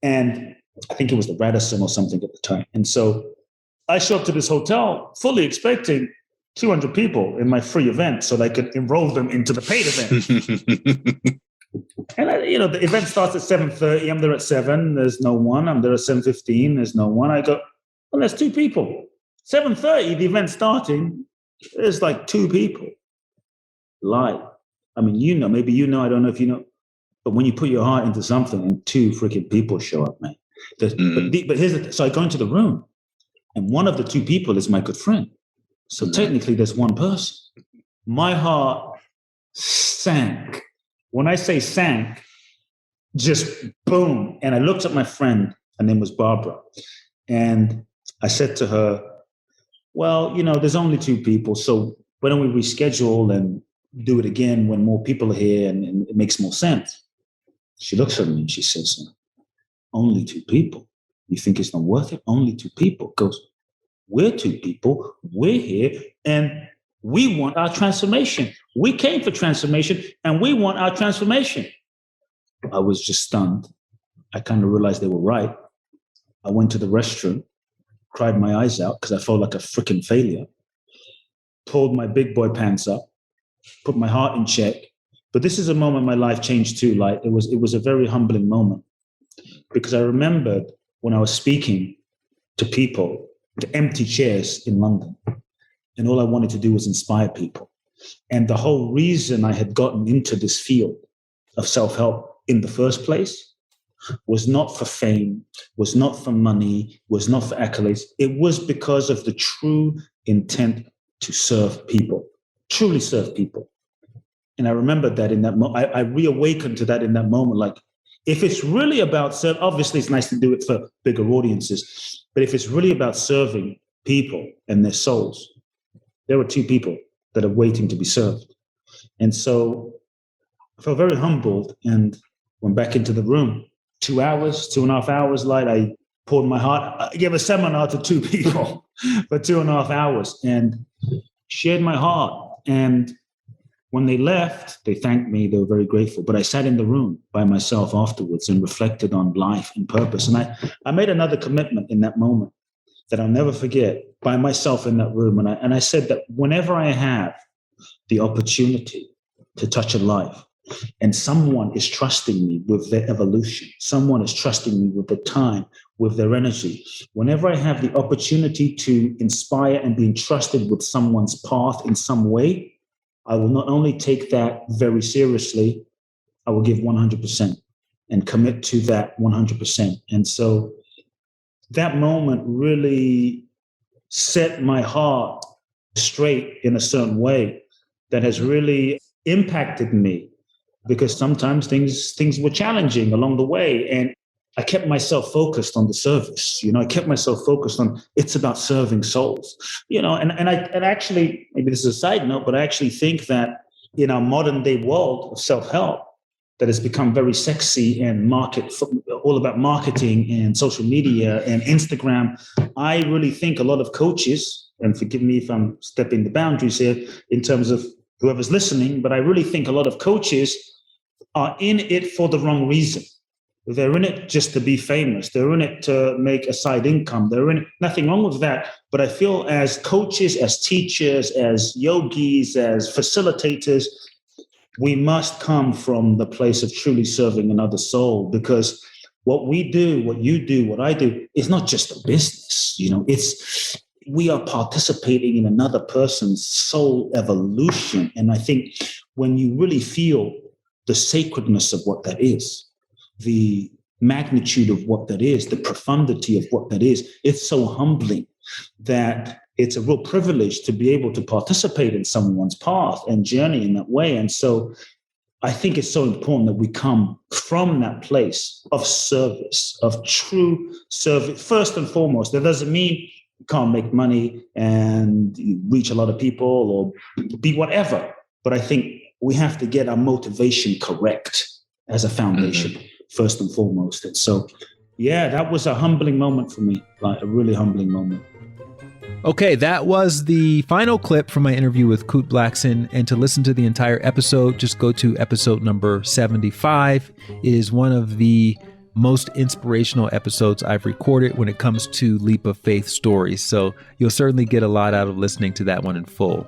[SPEAKER 2] And I think it was the Radisson or something at the time. And so I show up to this hotel fully expecting 200 people in my free event so that I could enroll them into the paid event. And the event starts at 7:30. I'm there at 7. There's no one. I'm there at 7:15. There's no one. I go, well, there's 2 people. 7:30, the event's starting. There's like 2 people. Lie. I mean, maybe I don't know if you know, but when you put your heart into something and 2 freaking people show up, man. But here's so I go into the room, and one of the 2 people is my good friend. So technically, there's 1 person. My heart sank. When I say sank, just boom. And I looked at my friend, her name was Barbara. And I said to her, well, there's only 2 people. So why don't we reschedule and do it again when more people are here and it makes more sense? She looks at me and she says, only 2 people. You think it's not worth it? Only 2 people. Goes, we're 2 people. We're here. And we want our transformation. We came for transformation and we want our transformation. I was just stunned. I kind of realized they were right. I went to the restroom, cried my eyes out because I felt like a freaking failure, pulled my big boy pants up, put my heart in check. But this is a moment my life changed too. Like it was a very humbling moment because I remembered when I was speaking to people, to empty chairs in London. And all I wanted to do was inspire people. And the whole reason I had gotten into this field of self-help in the first place was not for fame, was not for money, was not for accolades. It was because of the true intent to serve people, truly serve people. And I remember that in that moment, I reawakened to that in that moment. Like, if it's really about serving, obviously it's nice to do it for bigger audiences, but if it's really about serving people and their souls, there are two people that are waiting to be served. And so I felt very humbled and went back into the room. 2 hours, 2.5 hours later, I poured my heart. I gave a seminar to 2 people for 2.5 hours and shared my heart. And when they left, they thanked me. They were very grateful. But I sat in the room by myself afterwards and reflected on life and purpose. And I made another commitment in that moment that I'll never forget, by myself in that room. And I said that whenever I have the opportunity to touch a life, and someone is trusting me with their evolution, someone is trusting me with their time, with their energy, whenever I have the opportunity to inspire and be entrusted with someone's path in some way, I will not only take that very seriously, I will give 100% and commit to that 100%. And so that moment really set my heart straight in a certain way that has really impacted me, because sometimes things were challenging along the way. And I kept myself focused on the service. I kept myself focused on, it's about serving souls, and I actually, maybe this is a side note, but I actually think that in our modern day world of self-help that has become very sexy and all about marketing and social media and Instagram, I really think a lot of coaches, and forgive me if I'm stepping the boundaries here in terms of whoever's listening, but I really think a lot of coaches are in it for the wrong reason. They're in it just to be famous. They're in it to make a side income. They're in it, nothing wrong with that. But I feel as coaches, as teachers, as yogis, as facilitators, we must come from the place of truly serving another soul, because what we do, what you do, what I do is not just a business. We are participating in another person's soul evolution. And I think when you really feel the sacredness of what that is, the magnitude of what that is, the profundity of what that is, it's so humbling that it's a real privilege to be able to participate in someone's path and journey in that way. And so I think it's so important that we come from that place of service, of true service, first and foremost. That doesn't mean you can't make money and reach a lot of people or be whatever. But I think we have to get our motivation correct as a foundation, first and foremost. And so, yeah, that was a humbling moment for me, like a really humbling moment.
[SPEAKER 9] Okay, that was the final clip from my interview with Kute Blackson. And to listen to the entire episode, just go to episode number 75. It is one of the most inspirational episodes I've recorded when it comes to leap of faith stories. So you'll certainly get a lot out of listening to that one in full.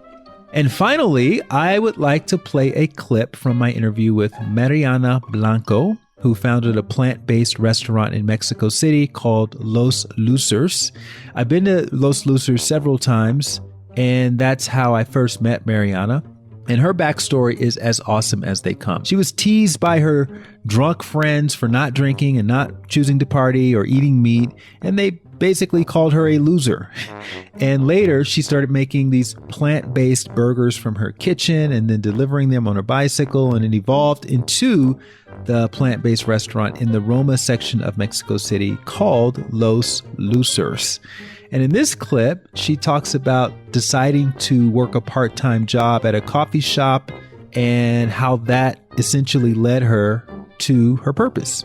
[SPEAKER 9] And finally, I would like to play a clip from my interview with Mariana Blanco, who founded a plant-based restaurant in Mexico City called Los Losers. I've been to Los Losers several times, and that's how I first met Mariana. And her backstory is as awesome as they come. She was teased by her drunk friends for not drinking and not choosing to party or eating meat, and they basically called her a loser. And later, she started making these plant-based burgers from her kitchen and then delivering them on her bicycle, and it evolved into the plant-based restaurant in the Roma section of Mexico City called Los Losers. And in this clip, she talks about deciding to work a part-time job at a coffee shop and how that essentially led her to her purpose.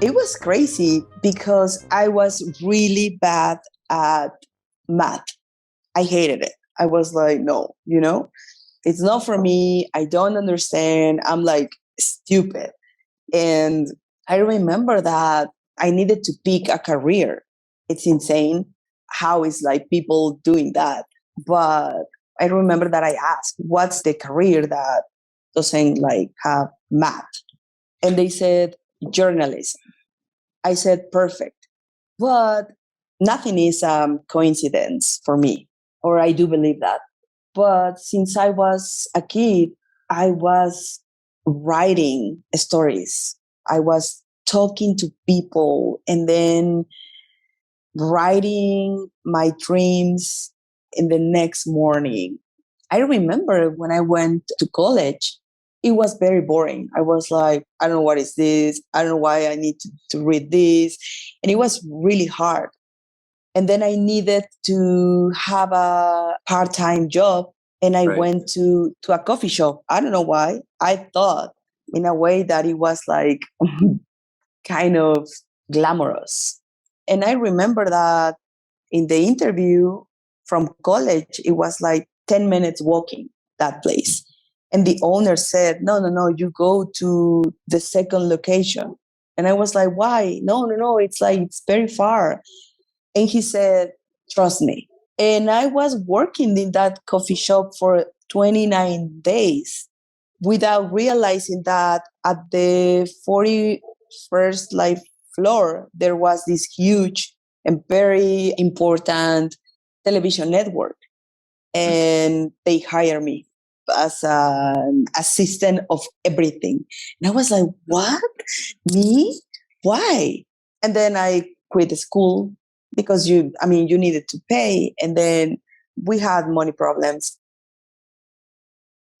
[SPEAKER 7] It was crazy because I was really bad at math. I hated it. I was like, no, it's not for me. I don't understand. I'm like stupid. And I remember that I needed to pick a career. It's insane how it's like people doing that. But I remember that I asked, what's the career that doesn't like have math? And they said, journalism. I said, perfect. But nothing is coincidence for me, or I do believe that. But since I was a kid, I was writing stories. I was talking to people and then writing my dreams in the next morning. I remember when I went to college, it was very boring. I was like, I don't know what is this. I don't know why I need to read this. And it was really hard. And then I needed to have a part-time job. And I went to a coffee shop. I don't know why. I thought in a way that it was like kind of glamorous. And I remember that in the interview from college, it was like 10 minutes walking that place. And the owner said, no, you go to the second location. And I was like, why? No, it's very far. And he said, trust me. And I was working in that coffee shop for 29 days without realizing that at the 41st floor, there was this huge and very important television network. And they hired me as an assistant of everything. And I was like, what? Me? Why? And then I quit the school because you needed to pay. And then we had money problems.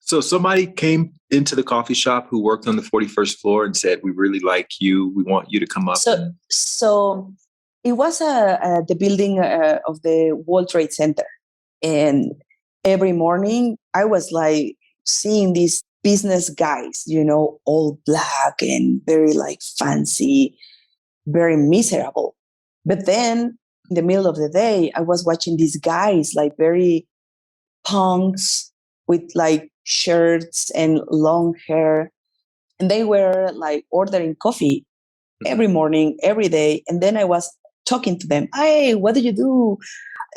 [SPEAKER 11] So somebody came into the coffee shop who worked on the 41st floor and said, we really like you. We want you to come up.
[SPEAKER 7] So it was the building of the World Trade Center. And every morning I was like seeing these business guys, all black and very fancy, very miserable. But then in the middle of the day, I was watching these guys very punks with shirts and long hair. And they were ordering coffee every morning, every day. And then I was talking to them. Hey, what do you do?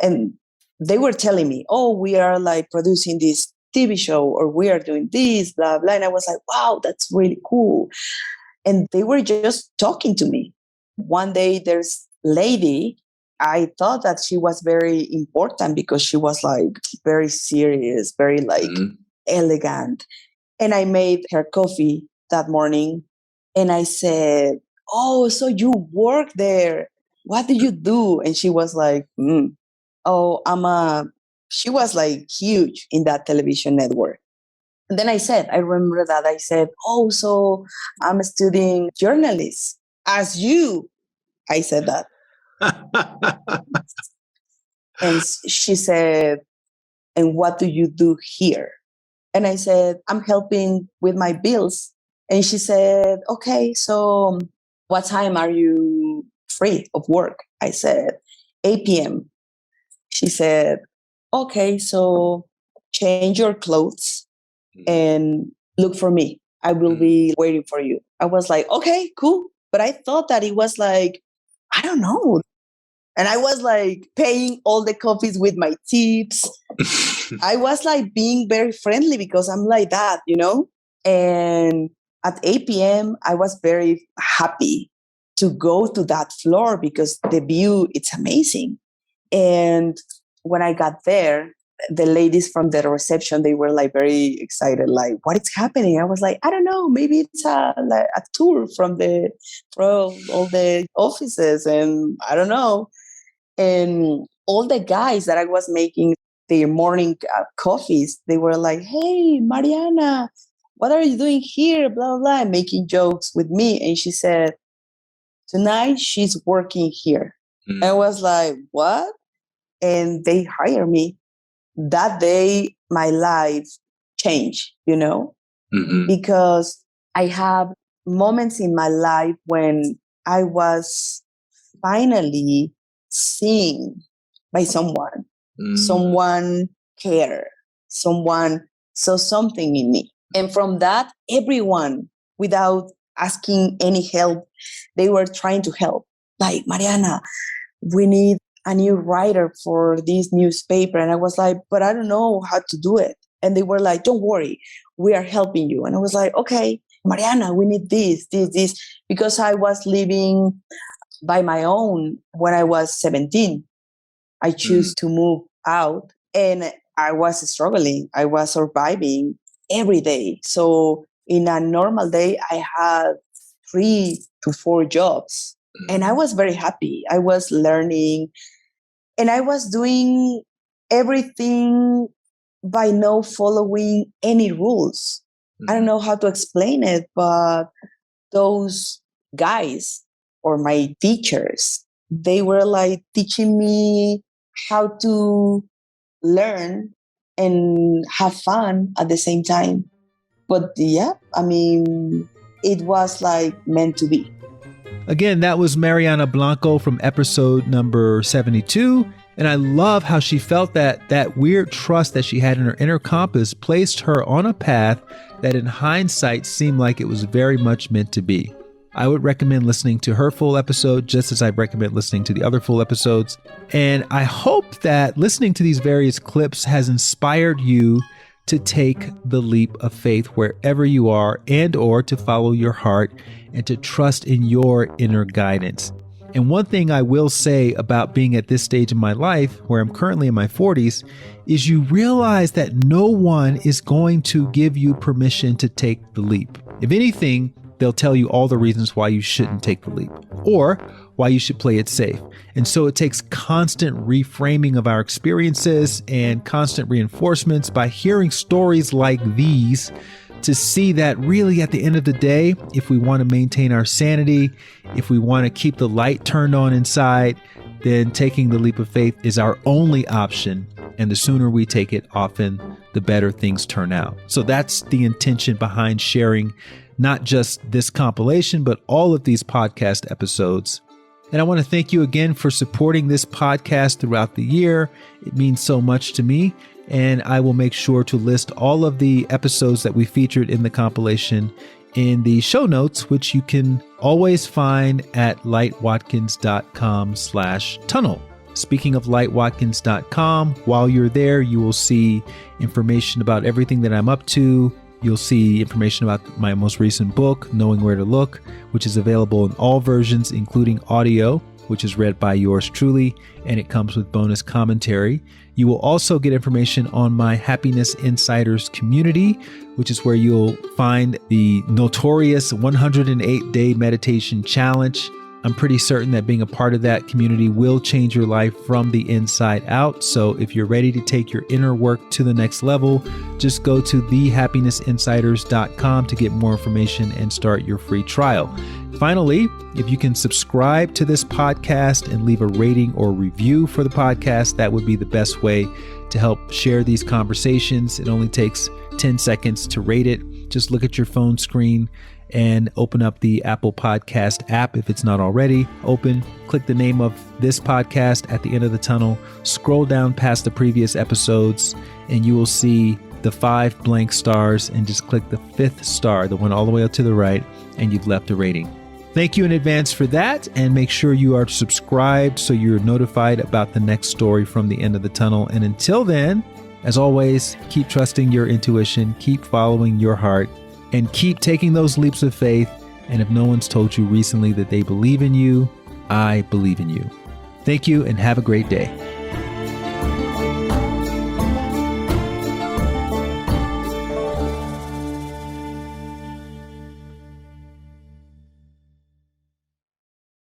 [SPEAKER 7] And they were telling me, oh, we are producing this TV show, or we are doing this, blah, blah. And I was like, wow, that's really cool. And they were just talking to me. One day there's a lady, I thought that she was very important because she was very serious, very elegant. And I made her coffee that morning. And I said, oh, so you work there. What do you do? And she was like, she was huge in that television network. And then I remember that I said, oh, so I'm studying journalism as you. I said that. And she said, and what do you do here? And I said, I'm helping with my bills. And she said, okay, so what time are you free of work? I said, 8 p.m. She said, okay, so change your clothes and look for me. I will be waiting for you. I was like, okay, cool. But I thought that it was I don't know. And I was paying all the coffees with my tips. I was being very friendly because I'm like that, And at 8 p.m., I was very happy to go to that floor because the view, it's amazing. And when I got there, the ladies from the reception, they were very excited, what is happening? I was like, I don't know, maybe it's a tour from all the offices, and I don't know. And all the guys that I was making their morning coffees, they were like, hey, Mariana, what are you doing here? Blah, blah, blah, and making jokes with me. And she said, tonight she's working here. I was like, what? And they hired me. That day, my life changed, because I have moments in my life when I was finally seen by someone. Someone cared. Someone saw something in me. And from that, everyone, without asking any help, they were trying to help. Mariana, we need a new writer for this newspaper. And I was like, but I don't know how to do it. And they were like, don't worry, we are helping you. And I was like, okay, Mariana, we need this. Because I was living by my own when I was 17. I chose to move out and I was struggling. I was surviving every day. So in a normal day, I had 3 to 4 jobs. And I was very happy. I was learning and I was doing everything by no following any rules. I don't know how to explain it, but those guys or my teachers, they were like teaching me how to learn and have fun at the same time. But yeah, I mean, it was like meant to be.
[SPEAKER 9] Again, that was Mariana Blanco from episode number 72. And I love how she felt that weird trust that she had in her inner compass placed her on a path that in hindsight seemed like it was very much meant to be. I would recommend listening to her full episode, just as I recommend listening to the other full episodes. And I hope that listening to these various clips has inspired you to take the leap of faith wherever you are, and or to follow your heart and to trust in your inner guidance. And one thing I will say about being at this stage in my life, where I'm currently in my 40s, is you realize that no one is going to give you permission to take the leap. If anything, they'll tell you all the reasons why you shouldn't take the leap or why you should play it safe. And so it takes constant reframing of our experiences and constant reinforcements by hearing stories like these to see that really at the end of the day, if we want to maintain our sanity, if we want to keep the light turned on inside, then taking the leap of faith is our only option. And the sooner we take it, often the better things turn out. So that's the intention behind sharing not just this compilation, but all of these podcast episodes. And I want to thank you again for supporting this podcast throughout the year. It means so much to me. And I will make sure to list all of the episodes that we featured in the compilation in the show notes, which you can always find at lightwatkins.com/tunnel. Speaking of lightwatkins.com, while you're there, you will see information about everything that I'm up to. You'll see information about my most recent book, Knowing Where to Look, which is available in all versions, including audio, which is read by yours truly, and it comes with bonus commentary. You will also get information on my Happiness Insiders community, which is where you'll find the notorious 108-day meditation challenge. I'm pretty certain that being a part of that community will change your life from the inside out. So if you're ready to take your inner work to the next level, just go to thehappinessinsiders.com to get more information and start your free trial. Finally, if you can subscribe to this podcast and leave a rating or review for the podcast, that would be the best way to help share these conversations. It only takes 10 seconds to rate it. Just look at your phone screen and open up the Apple Podcast app if it's not already open. Click the name of this podcast at the end of the tunnel. Scroll down past the previous episodes and you will see the 5 blank stars, and just click the 5th star, the one all the way up to the right, and you've left a rating. Thank you in advance for that, and make sure you are subscribed so you're notified about the next story from the end of the tunnel. And until then, as always, keep trusting your intuition, keep following your heart, and keep taking those leaps of faith. And if no one's told you recently that they believe in you, I believe in you. Thank you and have a great day.